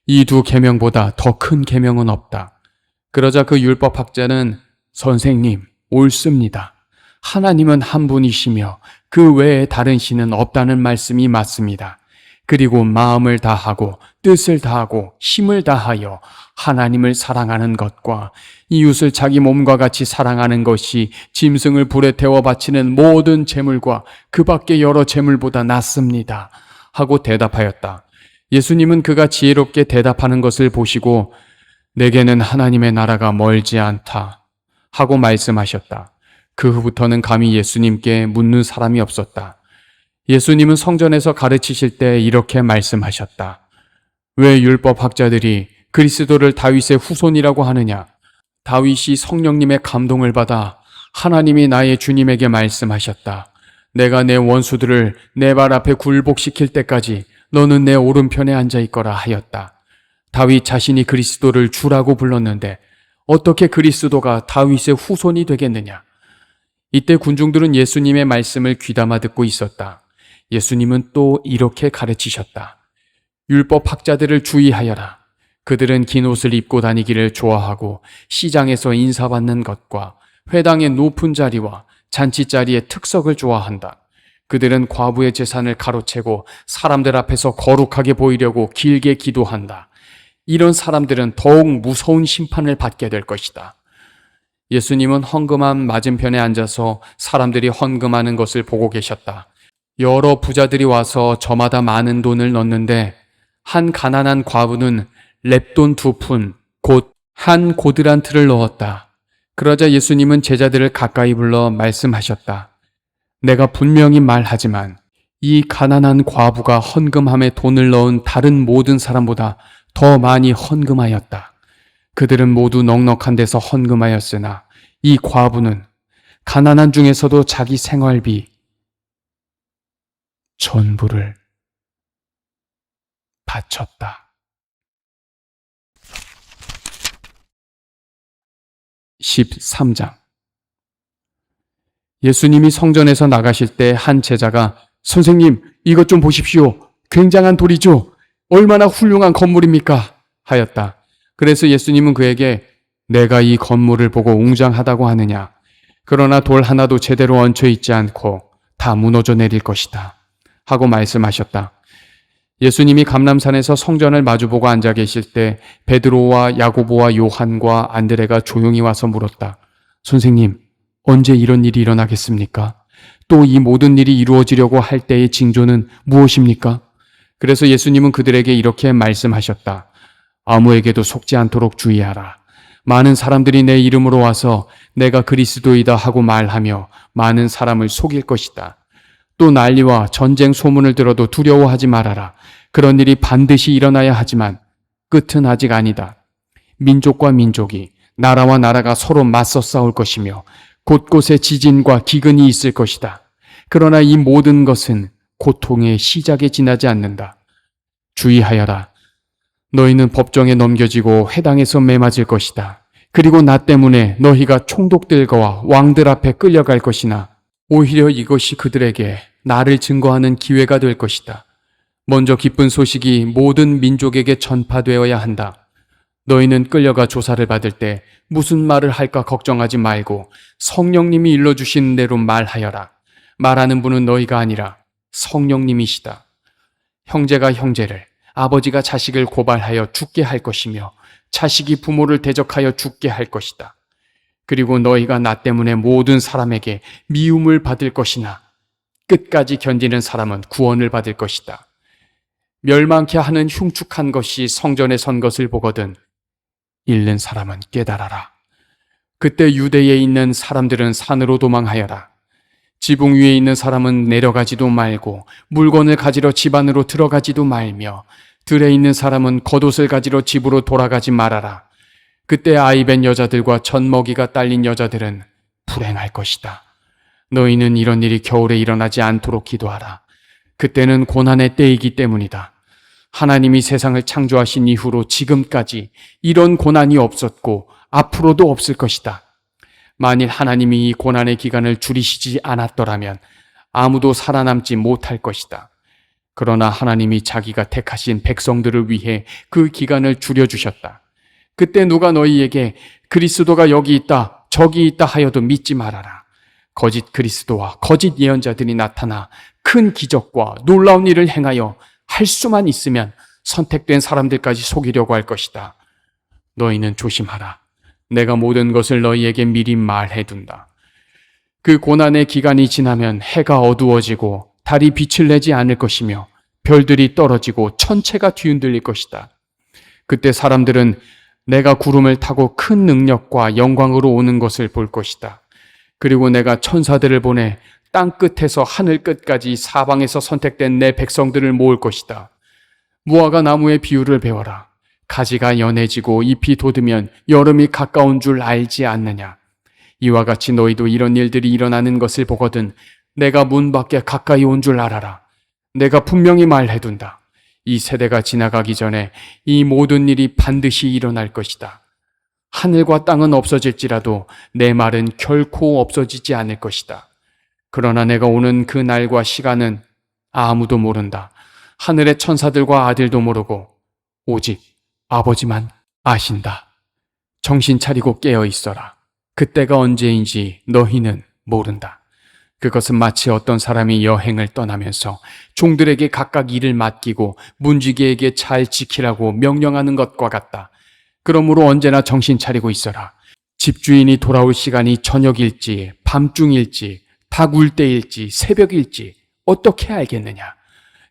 이 2 계명보다 더 큰 계명은 없다. 그러자 그 율법학자는 선생님, 옳습니다. 하나님은 한 분이시며 그 외에 다른 신은 없다는 말씀이 맞습니다. 그리고 마음을 다하고 뜻을 다하고 힘을 다하여 하나님을 사랑하는 것과 이웃을 자기 몸과 같이 사랑하는 것이 짐승을 불에 태워 바치는 모든 제물과 그 밖의 여러 제물보다 낫습니다. 하고 대답하였다. 예수님은 그가 지혜롭게 대답하는 것을 보시고 내게는 하나님의 나라가 멀지 않다 하고 말씀하셨다. 그 후부터는 감히 예수님께 묻는 사람이 없었다. 예수님은 성전에서 가르치실 때 이렇게 말씀하셨다. 왜 율법학자들이 그리스도를 다윗의 후손이라고 하느냐? 다윗이 성령님의 감동을 받아 하나님이 나의 주님에게 말씀하셨다. 내가 내 원수들을 내 발 앞에 굴복시킬 때까지 너는 내 오른편에 앉아 있거라 하였다. 다윗 자신이 그리스도를 주라고 불렀는데 어떻게 그리스도가 다윗의 후손이 되겠느냐? 이때 군중들은 예수님의 말씀을 귀담아 듣고 있었다. 예수님은 또 이렇게 가르치셨다. 율법 학자들을 주의하여라. 그들은 긴 옷을 입고 다니기를 좋아하고 시장에서 인사받는 것과 회당의 높은 자리와 잔치자리의 특석을 좋아한다. 그들은 과부의 재산을 가로채고 사람들 앞에서 거룩하게 보이려고 길게 기도한다. 이런 사람들은 더욱 무서운 심판을 받게 될 것이다. 예수님은 헌금함 맞은편에 앉아서 사람들이 헌금하는 것을 보고 계셨다. 여러 부자들이 와서 저마다 많은 돈을 넣는데 한 가난한 과부는 렙돈 2푼, 곧 한 고드란트를 넣었다. 그러자 예수님은 제자들을 가까이 불러 말씀하셨다. 내가 분명히 말하지만 이 가난한 과부가 헌금함에 돈을 넣은 다른 모든 사람보다 더 많이 헌금하였다. 그들은 모두 넉넉한 데서 헌금하였으나 이 과부는 가난한 중에서도 자기 생활비 전부를 바쳤다. 13장. 예수님이 성전에서 나가실 때 한 제자가 선생님, 이것 좀 보십시오. 굉장한 돌이죠. 얼마나 훌륭한 건물입니까? 하였다. 그래서 예수님은 그에게 내가 이 건물을 보고 웅장하다고 하느냐? 그러나 돌 하나도 제대로 얹혀 있지 않고 다 무너져 내릴 것이다. 하고 말씀하셨다. 예수님이 감람산에서 성전을 마주보고 앉아 계실 때 베드로와 야고보와 요한과 안드레가 조용히 와서 물었다. 선생님, 언제 이런 일이 일어나겠습니까? 또 이 모든 일이 이루어지려고 할 때의 징조는 무엇입니까? 그래서 예수님은 그들에게 이렇게 말씀하셨다. 아무에게도 속지 않도록 주의하라. 많은 사람들이 내 이름으로 와서 내가 그리스도이다 하고 말하며 많은 사람을 속일 것이다. 또 난리와 전쟁 소문을 들어도 두려워하지 말아라. 그런 일이 반드시 일어나야 하지만 끝은 아직 아니다. 민족과 민족이, 나라와 나라가 서로 맞서 싸울 것이며 곳곳에 지진과 기근이 있을 것이다. 그러나 이 모든 것은 고통의 시작에 지나지 않는다. 주의하여라. 너희는 법정에 넘겨지고 회당에서 매맞을 것이다. 그리고 나 때문에 너희가 총독들과 왕들 앞에 끌려갈 것이나 오히려 이것이 그들에게 나를 증거하는 기회가 될 것이다. 먼저 기쁜 소식이 모든 민족에게 전파되어야 한다. 너희는 끌려가 조사를 받을 때 무슨 말을 할까 걱정하지 말고 성령님이 일러주신 대로 말하여라. 말하는 분은 너희가 아니라 성령님이시다. 형제가 형제를, 아버지가 자식을 고발하여 죽게 할 것이며 자식이 부모를 대적하여 죽게 할 것이다. 그리고 너희가 나 때문에 모든 사람에게 미움을 받을 것이나 끝까지 견디는 사람은 구원을 받을 것이다. 멸망케 하는 흉측한 것이 성전에 선 것을 보거든 잃는 사람은 깨달아라. 그때 유대에 있는 사람들은 산으로 도망하여라. 지붕 위에 있는 사람은 내려가지도 말고 물건을 가지러 집 안으로 들어가지도 말며 들에 있는 사람은 겉옷을 가지러 집으로 돌아가지 말아라. 그때 아이벤 여자들과 젖먹이가 딸린 여자들은 불행할 것이다. 너희는 이런 일이 겨울에 일어나지 않도록 기도하라. 그때는 고난의 때이기 때문이다. 하나님이 세상을 창조하신 이후로 지금까지 이런 고난이 없었고 앞으로도 없을 것이다. 만일 하나님이 이 고난의 기간을 줄이시지 않았더라면 아무도 살아남지 못할 것이다. 그러나 하나님이 자기가 택하신 백성들을 위해 그 기간을 줄여주셨다. 그때 누가 너희에게 그리스도가 여기 있다, 저기 있다 하여도 믿지 말아라. 거짓 그리스도와 거짓 예언자들이 나타나 큰 기적과 놀라운 일을 행하여 할 수만 있으면 선택된 사람들까지 속이려고 할 것이다. 너희는 조심하라. 내가 모든 것을 너희에게 미리 말해둔다. 그 고난의 기간이 지나면 해가 어두워지고 달이 빛을 내지 않을 것이며 별들이 떨어지고 천체가 뒤흔들릴 것이다. 그때 사람들은 내가 구름을 타고 큰 능력과 영광으로 오는 것을 볼 것이다. 그리고 내가 천사들을 보내 땅 끝에서 하늘 끝까지 사방에서 선택된 내 백성들을 모을 것이다. 무화과 나무의 비유를 배워라. 가지가 연해지고 잎이 돋으면 여름이 가까운 줄 알지 않느냐. 이와 같이 너희도 이런 일들이 일어나는 것을 보거든 내가 문 밖에 가까이 온 줄 알아라. 내가 분명히 말해둔다. 이 세대가 지나가기 전에 이 모든 일이 반드시 일어날 것이다. 하늘과 땅은 없어질지라도 내 말은 결코 없어지지 않을 것이다. 그러나 내가 오는 그 날과 시간은 아무도 모른다. 하늘의 천사들과 아들도 모르고 오직 아버지만 아신다. 정신 차리고 깨어 있어라. 그때가 언제인지 너희는 모른다. 그것은 마치 어떤 사람이 여행을 떠나면서 종들에게 각각 일을 맡기고 문지기에게 잘 지키라고 명령하는 것과 같다. 그러므로 언제나 정신 차리고 있어라. 집주인이 돌아올 시간이 저녁일지 밤중일지 닭 울 때일지 새벽일지 어떻게 알겠느냐?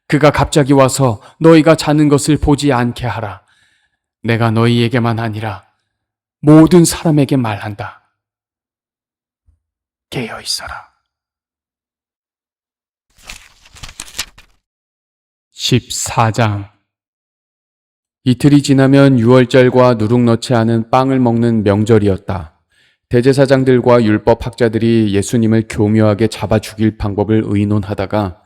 그가 갑자기 와서 너희가 자는 것을 보지 않게 하라. 내가 너희에게만 아니라 모든 사람에게 말한다. 깨어 있어라. 14장. 이틀이 지나면 유월절과 누룩 넣지 않은 빵을 먹는 명절이었다. 대제사장들과 율법학자들이 예수님을 교묘하게 잡아 죽일 방법을 의논하다가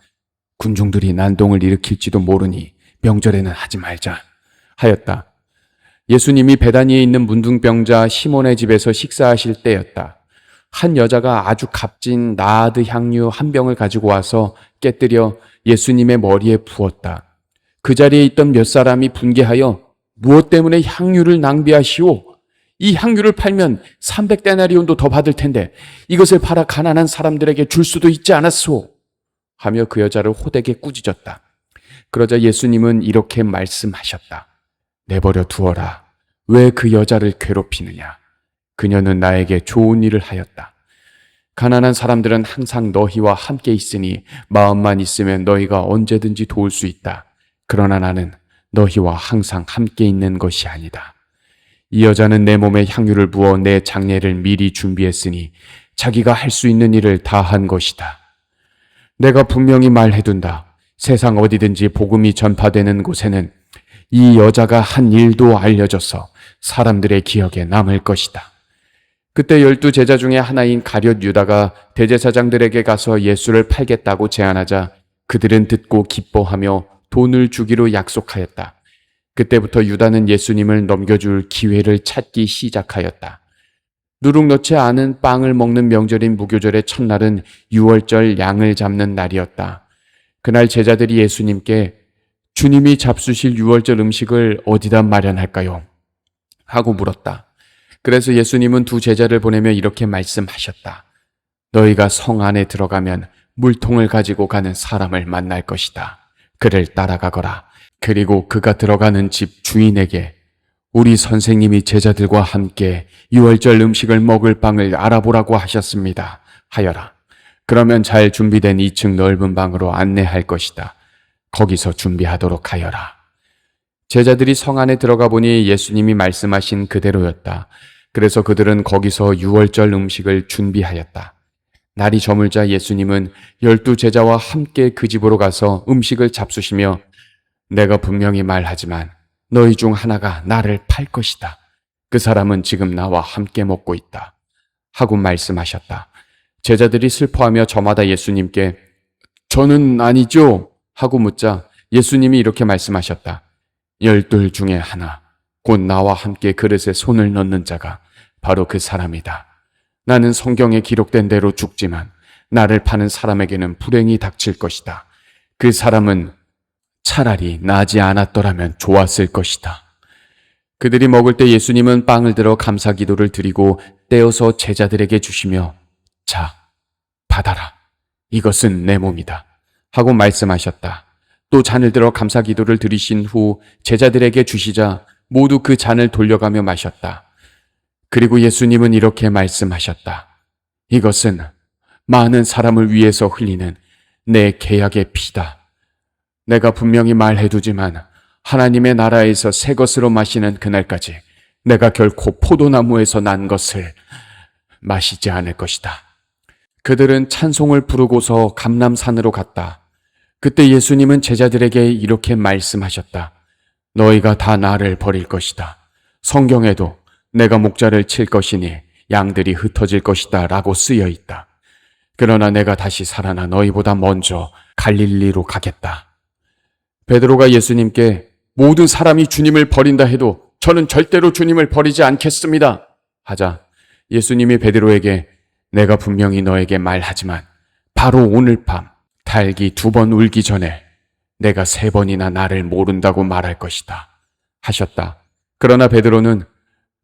군중들이 난동을 일으킬지도 모르니 명절에는 하지 말자 하였다. 예수님이 베다니에 있는 문둥병자 시몬의 집에서 식사하실 때였다. 한 여자가 아주 값진 나아드 향유 한 병을 가지고 와서 깨뜨려 예수님의 머리에 부었다. 그 자리에 있던 몇 사람이 분개하여 무엇 때문에 향유를 낭비하시오? 이 향유를 팔면 300데나리온도 더 받을 텐데 이것을 팔아 가난한 사람들에게 줄 수도 있지 않았소? 하며 그 여자를 호되게 꾸짖었다. 그러자 예수님은 이렇게 말씀하셨다. 내버려 두어라. 왜 그 여자를 괴롭히느냐? 그녀는 나에게 좋은 일을 하였다. 가난한 사람들은 항상 너희와 함께 있으니 마음만 있으면 너희가 언제든지 도울 수 있다. 그러나 나는 너희와 항상 함께 있는 것이 아니다. 이 여자는 내 몸에 향유를 부어 내 장례를 미리 준비했으니 자기가 할 수 있는 일을 다 한 것이다. 내가 분명히 말해둔다. 세상 어디든지 복음이 전파되는 곳에는 이 여자가 한 일도 알려져서 사람들의 기억에 남을 것이다. 그때 12제자 중에 하나인 가룟 유다가 대제사장들에게 가서 예수를 팔겠다고 제안하자 그들은 듣고 기뻐하며 돈을 주기로 약속하였다. 그때부터 유다는 예수님을 넘겨줄 기회를 찾기 시작하였다. 누룩 넣지 않은 빵을 먹는 명절인 무교절의 첫날은 유월절 양을 잡는 날이었다. 그날 제자들이 예수님께 주님이 잡수실 유월절 음식을 어디다 마련할까요? 하고 물었다. 그래서 예수님은 두 제자를 보내며 이렇게 말씀하셨다. 너희가 성 안에 들어가면 물통을 가지고 가는 사람을 만날 것이다. 그를 따라가거라. 그리고 그가 들어가는 집 주인에게 우리 선생님이 제자들과 함께 유월절 음식을 먹을 방을 알아보라고 하셨습니다. 하여라. 그러면 잘 준비된 2층 넓은 방으로 안내할 것이다. 거기서 준비하도록 하여라. 제자들이 성 안에 들어가 보니 예수님이 말씀하신 그대로였다. 그래서 그들은 거기서 유월절 음식을 준비하였다. 날이 저물자 예수님은 12제자와 함께 그 집으로 가서 음식을 잡수시며 내가 분명히 말하지만 너희 중 하나가 나를 팔 것이다. 그 사람은 지금 나와 함께 먹고 있다. 하고 말씀하셨다. 제자들이 슬퍼하며 저마다 예수님께 저는 아니죠? 하고 묻자 예수님이 이렇게 말씀하셨다. 12 중에 하나, 곧 나와 함께 그릇에 손을 넣는 자가 바로 그 사람이다. 나는 성경에 기록된 대로 죽지만 나를 파는 사람에게는 불행이 닥칠 것이다. 그 사람은 차라리 나지 않았더라면 좋았을 것이다. 그들이 먹을 때 예수님은 빵을 들어 감사 기도를 드리고 떼어서 제자들에게 주시며 자, 받아라. 이것은 내 몸이다. 하고 말씀하셨다. 또 잔을 들어 감사 기도를 드리신 후 제자들에게 주시자 모두 그 잔을 돌려가며 마셨다. 그리고 예수님은 이렇게 말씀하셨다. 이것은 많은 사람을 위해서 흘리는 내 계약의 피다. 내가 분명히 말해두지만 하나님의 나라에서 새 것으로 마시는 그날까지 내가 결코 포도나무에서 난 것을 마시지 않을 것이다. 그들은 찬송을 부르고서 감람산으로 갔다. 그때 예수님은 제자들에게 이렇게 말씀하셨다. 너희가 다 나를 버릴 것이다. 성경에도 내가 목자를 칠 것이니 양들이 흩어질 것이다 라고 쓰여 있다. 그러나 내가 다시 살아나 너희보다 먼저 갈릴리로 가겠다. 베드로가 예수님께 모든 사람이 주님을 버린다 해도 저는 절대로 주님을 버리지 않겠습니다 하자 예수님이 베드로에게 내가 분명히 너에게 말하지만 바로 오늘 밤 닭이 2번 울기 전에 내가 3번이나 나를 모른다고 말할 것이다 하셨다. 그러나 베드로는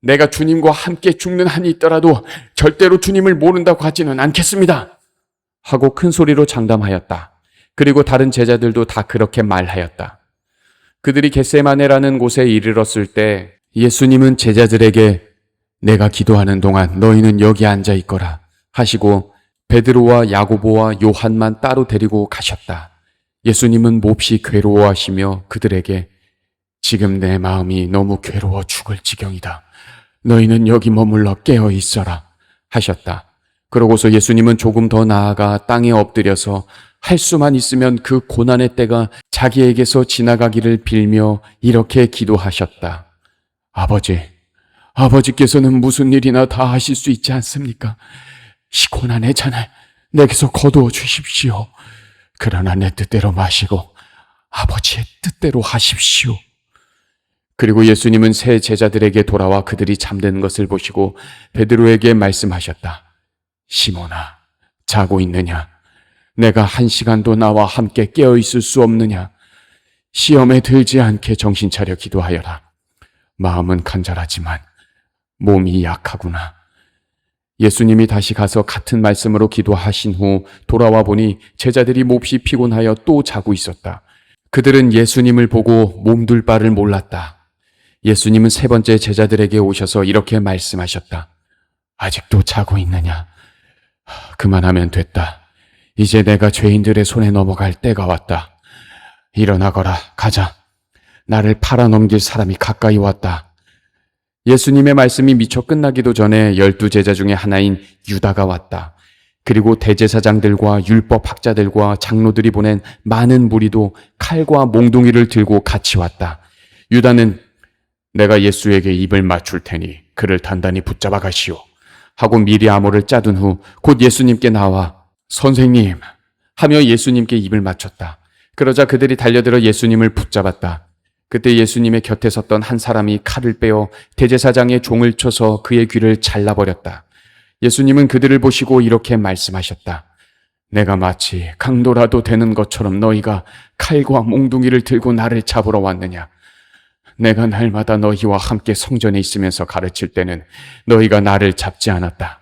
내가 주님과 함께 죽는 한이 있더라도 절대로 주님을 모른다고 하지는 않겠습니다 하고 큰 소리로 장담하였다. 그리고 다른 제자들도 다 그렇게 말하였다. 그들이 겟세마네라는 곳에 이르렀을 때 예수님은 제자들에게 내가 기도하는 동안 너희는 여기 앉아 있거라 하시고 베드로와 야고보와 요한만 따로 데리고 가셨다. 예수님은 몹시 괴로워하시며 그들에게 지금 내 마음이 너무 괴로워 죽을 지경이다. 너희는 여기 머물러 깨어 있어라 하셨다. 그러고서 예수님은 조금 더 나아가 땅에 엎드려서 할 수만 있으면 그 고난의 때가 자기에게서 지나가기를 빌며 이렇게 기도하셨다. 아버지께서는 무슨 일이나 다 하실 수 있지 않습니까? 이 고난의 잔을 내게서 거두어 주십시오. 그러나 내 뜻대로 마시고 아버지의 뜻대로 하십시오. 그리고 예수님은 세 제자들에게 돌아와 그들이 잠든 것을 보시고 베드로에게 말씀하셨다. 시몬아, 자고 있느냐? 내가 1시간도 나와 함께 깨어 있을 수 없느냐? 시험에 들지 않게 정신 차려 기도하여라. 마음은 간절하지만 몸이 약하구나. 예수님이 다시 가서 같은 말씀으로 기도하신 후 돌아와 보니 제자들이 몹시 피곤하여 또 자고 있었다. 그들은 예수님을 보고 몸둘 바를 몰랐다. 예수님은 3번째 제자들에게 오셔서 이렇게 말씀하셨다. 아직도 자고 있느냐? 그만하면 됐다. 이제 내가 죄인들의 손에 넘어갈 때가 왔다. 일어나거라, 가자. 나를 팔아넘길 사람이 가까이 왔다. 예수님의 말씀이 미처 끝나기도 전에 12제자 중에 하나인 유다가 왔다. 그리고 대제사장들과 율법학자들과 장로들이 보낸 많은 무리도 칼과 몽둥이를 들고 같이 왔다. 유다는 내가 예수에게 입을 맞출 테니 그를 단단히 붙잡아 가시오 하고 미리 암호를 짜둔 후 곧 예수님께 나와 선생님 하며 예수님께 입을 맞췄다. 그러자 그들이 달려들어 예수님을 붙잡았다. 그때 예수님의 곁에 섰던 한 사람이 칼을 빼어 대제사장의 종을 쳐서 그의 귀를 잘라버렸다. 예수님은 그들을 보시고 이렇게 말씀하셨다. 내가 마치 강도라도 되는 것처럼 너희가 칼과 몽둥이를 들고 나를 잡으러 왔느냐? 내가 날마다 너희와 함께 성전에 있으면서 가르칠 때는 너희가 나를 잡지 않았다.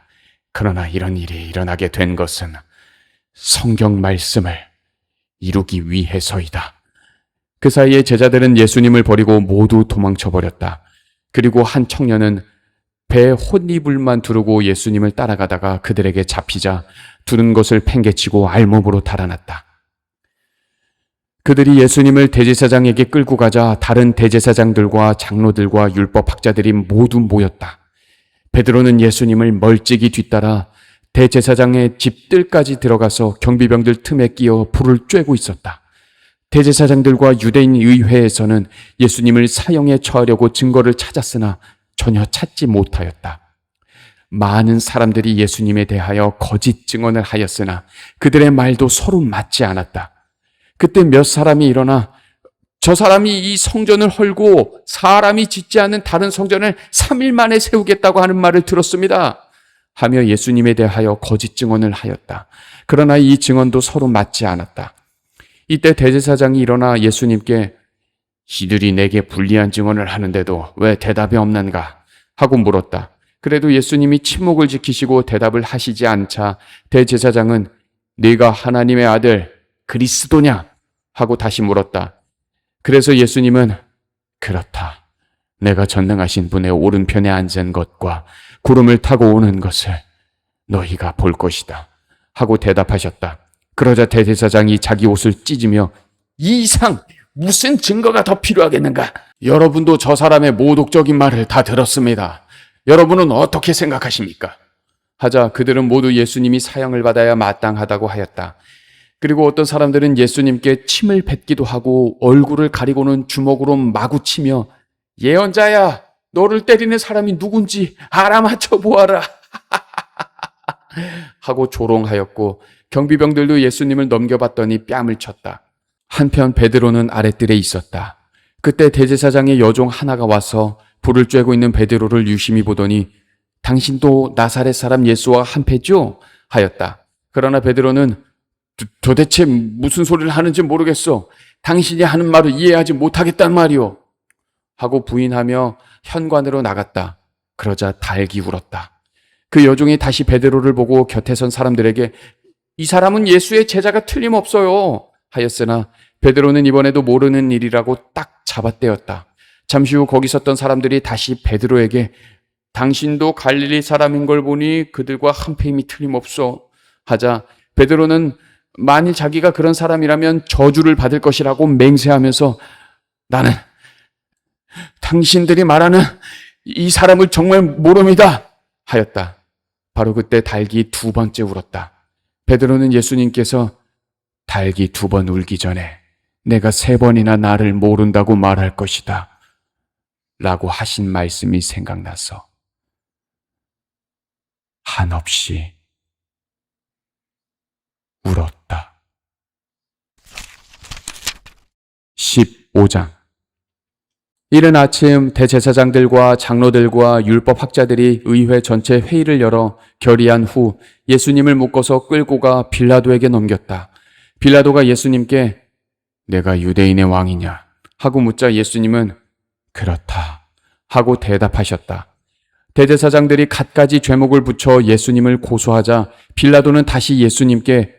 그러나 이런 일이 일어나게 된 것은 성경 말씀을 이루기 위해서이다. 그 사이에 제자들은 예수님을 버리고 모두 도망쳐 버렸다. 그리고 한 청년은 배에 혼이불만 두르고 예수님을 따라가다가 그들에게 잡히자 두른 것을 팽개치고 알몸으로 달아났다. 그들이 예수님을 대제사장에게 끌고 가자 다른 대제사장들과 장로들과 율법학자들이 모두 모였다. 베드로는 예수님을 멀찍이 뒤따라 대제사장의 집들까지 들어가서 경비병들 틈에 끼어 불을 쬐고 있었다. 대제사장들과 유대인 의회에서는 예수님을 사형에 처하려고 증거를 찾았으나 전혀 찾지 못하였다. 많은 사람들이 예수님에 대하여 거짓 증언을 하였으나 그들의 말도 서로 맞지 않았다. 그때 몇 사람이 일어나 저 사람이 이 성전을 헐고 사람이 짓지 않은 다른 성전을 3일 만에 세우겠다고 하는 말을 들었습니다. 하며 예수님에 대하여 거짓 증언을 하였다. 그러나 이 증언도 서로 맞지 않았다. 이때 대제사장이 일어나 예수님께 이들이 내게 불리한 증언을 하는데도 왜 대답이 없는가? 하고 물었다. 그래도 예수님이 침묵을 지키시고 대답을 하시지 않자 대제사장은 네가 하나님의 아들 그리스도냐? 하고 다시 물었다. 그래서 예수님은 그렇다. 내가 전능하신 분의 오른편에 앉은 것과 구름을 타고 오는 것을 너희가 볼 것이다. 하고 대답하셨다. 그러자 대제사장이 자기 옷을 찢으며 이 이상 무슨 증거가 더 필요하겠는가? 여러분도 저 사람의 모독적인 말을 다 들었습니다. 여러분은 어떻게 생각하십니까? 하자 그들은 모두 예수님이 사형을 받아야 마땅하다고 하였다. 그리고 어떤 사람들은 예수님께 침을 뱉기도 하고 얼굴을 가리고는 주먹으로 마구 치며 예언자야, 너를 때리는 사람이 누군지 알아맞혀 보아라 하고 조롱하였고 경비병들도 예수님을 넘겨봤더니 뺨을 쳤다. 한편 베드로는 아랫뜰에 있었다. 그때 대제사장의 여종 하나가 와서 불을 쬐고 있는 베드로를 유심히 보더니 당신도 나사렛 사람 예수와 한패죠? 하였다. 그러나 베드로는 도대체 무슨 소리를 하는지 모르겠어. 당신이 하는 말을 이해하지 못하겠단 말이오. 하고 부인하며 현관으로 나갔다. 그러자 달기 울었다. 그 여종이 다시 베드로를 보고 곁에 선 사람들에게 이 사람은 예수의 제자가 틀림없어요 하였으나 베드로는 이번에도 모르는 일이라고 딱 잡아떼었다. 잠시 후 거기 섰던 사람들이 다시 베드로에게 당신도 갈릴리 사람인 걸 보니 그들과 한패임이 틀림없어 하자 베드로는 만일 자기가 그런 사람이라면 저주를 받을 것이라고 맹세하면서 나는 당신들이 말하는 이 사람을 정말 모릅니다 하였다. 바로 그때 달기 두 번째 울었다. 베드로는 예수님께서 달기 두 번 울기 전에 내가 세 번이나 나를 모른다고 말할 것이다 라고 하신 말씀이 생각나서 한없이 울었다. 15장 이른 아침 대제사장들과 장로들과 율법학자들이 의회 전체 회의를 열어 결의한 후 예수님을 묶어서 끌고 가 빌라도에게 넘겼다. 빌라도가 예수님께 내가 유대인의 왕이냐 하고 묻자 예수님은 그렇다 하고 대답하셨다. 대제사장들이 갖가지 죄목을 붙여 예수님을 고소하자 빌라도는 다시 예수님께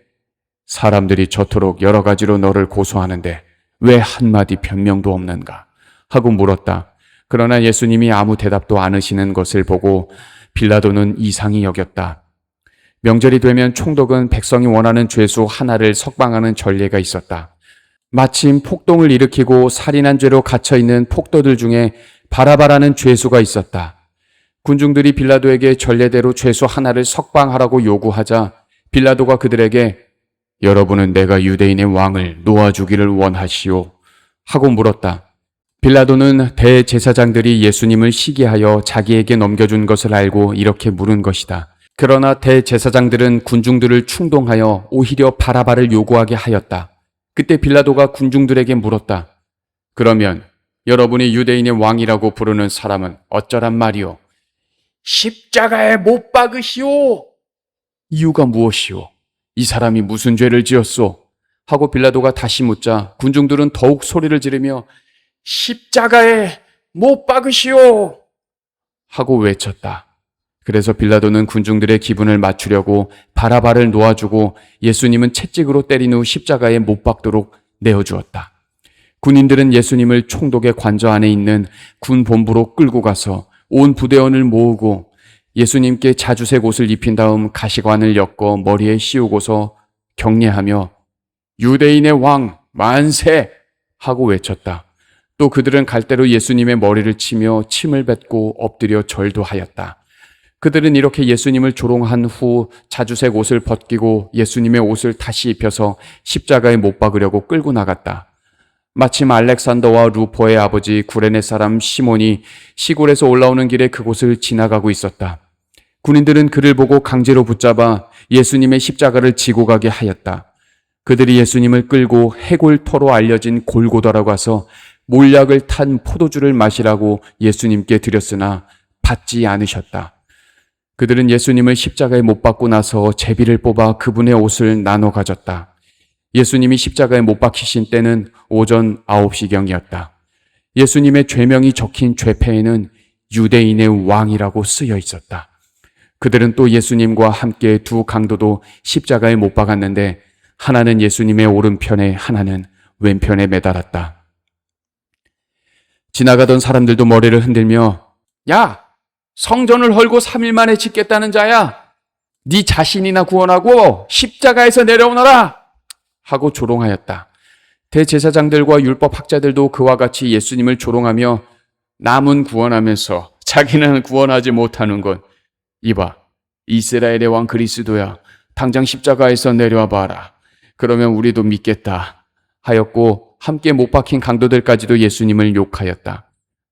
사람들이 저토록 여러 가지로 너를 고소하는데 왜 한마디 변명도 없는가 하고 물었다. 그러나 예수님이 아무 대답도 않으시는 것을 보고 빌라도는 이상히 여겼다. 명절이 되면 총독은 백성이 원하는 죄수 하나를 석방하는 전례가 있었다. 마침 폭동을 일으키고 살인한 죄로 갇혀있는 폭도들 중에 바라바라는 죄수가 있었다. 군중들이 빌라도에게 전례대로 죄수 하나를 석방하라고 요구하자 빌라도가 그들에게 여러분은 내가 유대인의 왕을 놓아주기를 원하시오 하고 물었다. 빌라도는 대제사장들이 예수님을 시기하여 자기에게 넘겨준 것을 알고 이렇게 물은 것이다. 그러나 대제사장들은 군중들을 충동하여 오히려 바라바를 요구하게 하였다. 그때 빌라도가 군중들에게 물었다. 그러면 여러분이 유대인의 왕이라고 부르는 사람은 어쩌란 말이오? 십자가에 못 박으시오. 이유가 무엇이오? 이 사람이 무슨 죄를 지었소? 하고 빌라도가 다시 묻자 군중들은 더욱 소리를 지르며 십자가에 못 박으시오! 하고 외쳤다. 그래서 빌라도는 군중들의 기분을 맞추려고 바라바를 놓아주고 예수님은 채찍으로 때린 후 십자가에 못 박도록 내어주었다. 군인들은 예수님을 총독의 관저 안에 있는 군 본부로 끌고 가서 온 부대원을 모으고 예수님께 자주색 옷을 입힌 다음 가시관을 엮어 머리에 씌우고서 경례하며 유대인의 왕 만세! 하고 외쳤다. 또 그들은 갈대로 예수님의 머리를 치며 침을 뱉고 엎드려 절도 하였다. 그들은 이렇게 예수님을 조롱한 후 자주색 옷을 벗기고 예수님의 옷을 다시 입혀서 십자가에 못 박으려고 끌고 나갔다. 마침 알렉산더와 루포의 아버지 구레네 사람 시몬이 시골에서 올라오는 길에 그곳을 지나가고 있었다. 군인들은 그를 보고 강제로 붙잡아 예수님의 십자가를 지고 가게 하였다. 그들이 예수님을 끌고 해골터로 알려진 골고다라고 가서 몰약을 탄 포도주를 마시라고 예수님께 드렸으나 받지 않으셨다. 그들은 예수님을 십자가에 못 박고 나서 제비를 뽑아 그분의 옷을 나눠 가졌다. 예수님이 십자가에 못 박히신 때는 오전 9시경이었다. 예수님의 죄명이 적힌 죄패에는 유대인의 왕이라고 쓰여 있었다. 그들은 또 예수님과 함께 두 강도도 십자가에 못 박았는데 하나는 예수님의 오른편에 하나는 왼편에 매달았다. 지나가던 사람들도 머리를 흔들며 야! 성전을 헐고 3일 만에 짓겠다는 자야! 네 자신이나 구원하고 십자가에서 내려오너라! 하고 조롱하였다. 대제사장들과 율법학자들도 그와 같이 예수님을 조롱하며 남은 구원하면서 자기는 구원하지 못하는군. 이봐, 이스라엘의 왕 그리스도야. 당장 십자가에서 내려와 봐라. 그러면 우리도 믿겠다. 하였고 함께 못 박힌 강도들까지도 예수님을 욕하였다.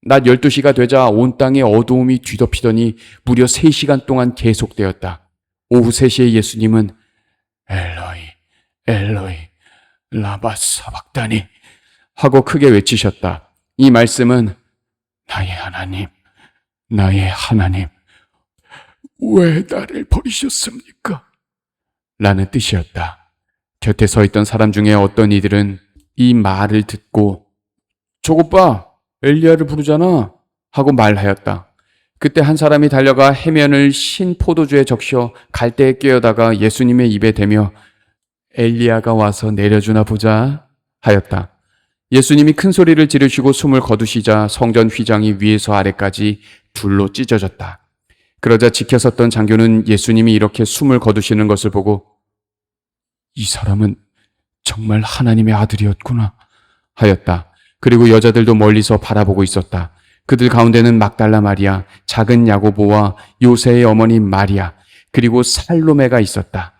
낮 12시가 되자 온 땅에 어두움이 뒤덮이더니 무려 3시간 동안 계속되었다. 오후 3시에 예수님은 엘로이, 엘로이, 라마 사박다니 하고 크게 외치셨다. 이 말씀은 나의 하나님, 나의 하나님, 왜 나를 버리셨습니까? 라는 뜻이었다. 곁에 서 있던 사람 중에 어떤 이들은 이 말을 듣고 저것 봐, 엘리야를 부르잖아 하고 말하였다. 그때 한 사람이 달려가 해면을 신 포도주에 적셔 갈대에 꿰어다가 예수님의 입에 대며 엘리야가 와서 내려주나 보자 하였다. 예수님이 큰 소리를 지르시고 숨을 거두시자 성전 휘장이 위에서 아래까지 불로 찢어졌다. 그러자 지켜섰던 장교는 예수님이 이렇게 숨을 거두시는 것을 보고 이 사람은 정말 하나님의 아들이었구나 하였다. 그리고 여자들도 멀리서 바라보고 있었다. 그들 가운데는 막달라 마리아, 작은 야고보와 요새의 어머니 마리아, 그리고 살로메가 있었다.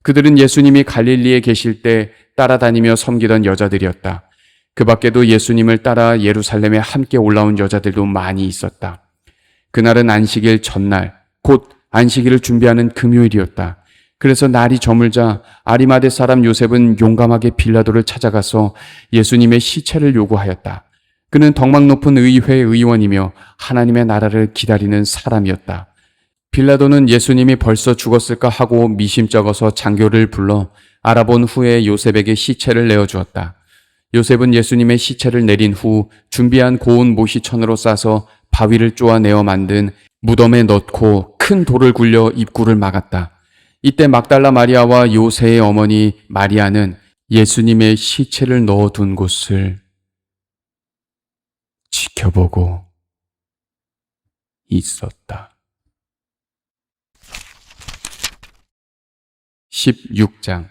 그들은 예수님이 갈릴리에 계실 때 따라다니며 섬기던 여자들이었다. 그 밖에도 예수님을 따라 예루살렘에 함께 올라온 여자들도 많이 있었다. 그날은 안식일 전날, 곧 안식일을 준비하는 금요일이었다. 그래서 날이 저물자 아리마대 사람 요셉은 용감하게 빌라도를 찾아가서 예수님의 시체를 요구하였다. 그는 덕망 높은 의회 의원이며 하나님의 나라를 기다리는 사람이었다. 빌라도는 예수님이 벌써 죽었을까 하고 미심쩍어서 장교를 불러 알아본 후에 요셉에게 시체를 내어주었다. 요셉은 예수님의 시체를 내린 후 준비한 고운 모시천으로 싸서 바위를 쪼아내어 만든 무덤에 넣고 큰 돌을 굴려 입구를 막았다. 이때 막달라 마리아와 요새의 어머니 마리아는 예수님의 시체를 넣어둔 곳을 지켜보고 있었다. 16장.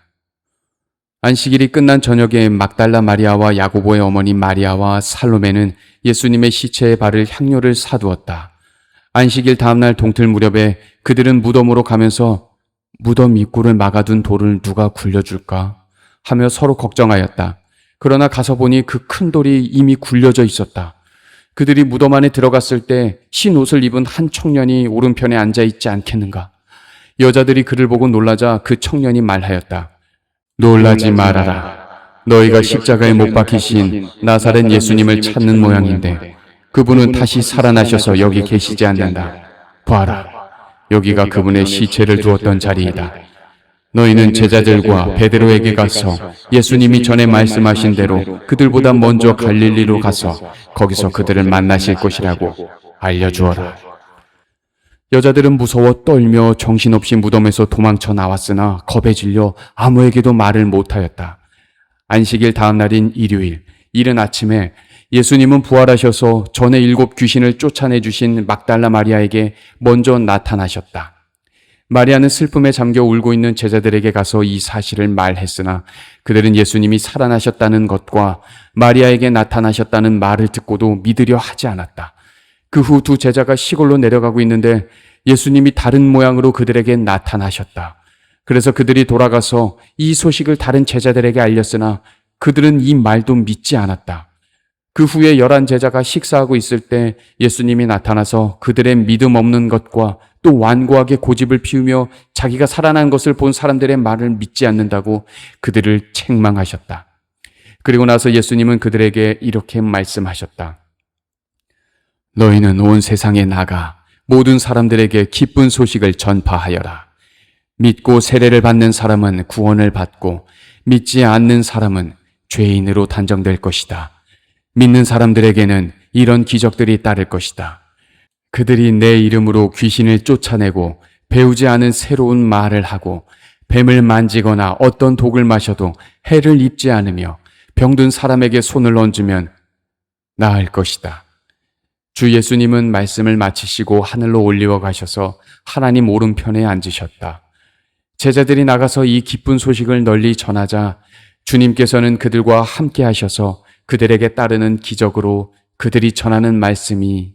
안식일이 끝난 저녁에 막달라 마리아와 야고보의 어머니 마리아와 살로메는 예수님의 시체에 바를 향료를 사두었다. 안식일 다음날 동틀 무렵에 그들은 무덤으로 가면서 무덤 입구를 막아둔 돌을 누가 굴려줄까 하며 서로 걱정하였다. 그러나 가서 보니 그 큰 돌이 이미 굴려져 있었다. 그들이 무덤 안에 들어갔을 때 흰 옷을 입은 한 청년이 오른편에 앉아있지 않겠는가. 여자들이 그를 보고 놀라자 그 청년이 말하였다. 놀라지 말아라. 너희가 십자가에 못 박히신 나사렛 예수님을 찾는 모양인데 그분은 다시 살아나셔서 여기 계시지 않는다. 봐라. 여기가 그분의 시체를 두었던 자리이다. 너희는 제자들과 베드로에게 가서 예수님이 전에 말씀하신 대로 그들보다 먼저 갈릴리로 가서 거기서 그들을 만나실 것이라고 알려주어라. 여자들은 무서워 떨며 정신없이 무덤에서 도망쳐 나왔으나 겁에 질려 아무에게도 말을 못하였다. 안식일 다음 날인 일요일, 이른 아침에 예수님은 부활하셔서 전에 7 귀신을 쫓아내 주신 막달라 마리아에게 먼저 나타나셨다. 마리아는 슬픔에 잠겨 울고 있는 제자들에게 가서 이 사실을 말했으나 그들은 예수님이 살아나셨다는 것과 마리아에게 나타나셨다는 말을 듣고도 믿으려 하지 않았다. 그 후 2 제자가 시골로 내려가고 있는데 예수님이 다른 모양으로 그들에게 나타나셨다. 그래서 그들이 돌아가서 이 소식을 다른 제자들에게 알렸으나 그들은 이 말도 믿지 않았다. 그 후에 11 제자가 식사하고 있을 때 예수님이 나타나서 그들의 믿음 없는 것과 또 완고하게 고집을 피우며 자기가 살아난 것을 본 사람들의 말을 믿지 않는다고 그들을 책망하셨다. 그리고 나서 예수님은 그들에게 이렇게 말씀하셨다. 너희는 온 세상에 나가 모든 사람들에게 기쁜 소식을 전파하여라. 믿고 세례를 받는 사람은 구원을 받고 믿지 않는 사람은 죄인으로 단정될 것이다. 믿는 사람들에게는 이런 기적들이 따를 것이다. 그들이 내 이름으로 귀신을 쫓아내고 배우지 않은 새로운 말을 하고 뱀을 만지거나 어떤 독을 마셔도 해를 입지 않으며 병든 사람에게 손을 얹으면 나을 것이다. 주 예수님은 말씀을 마치시고 하늘로 올리워 가셔서 하나님 오른편에 앉으셨다. 제자들이 나가서 이 기쁜 소식을 널리 전하자 주님께서는 그들과 함께 하셔서 그들에게 따르는 기적으로 그들이 전하는 말씀이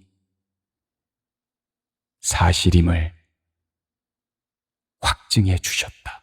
사실임을 확증해 주셨다.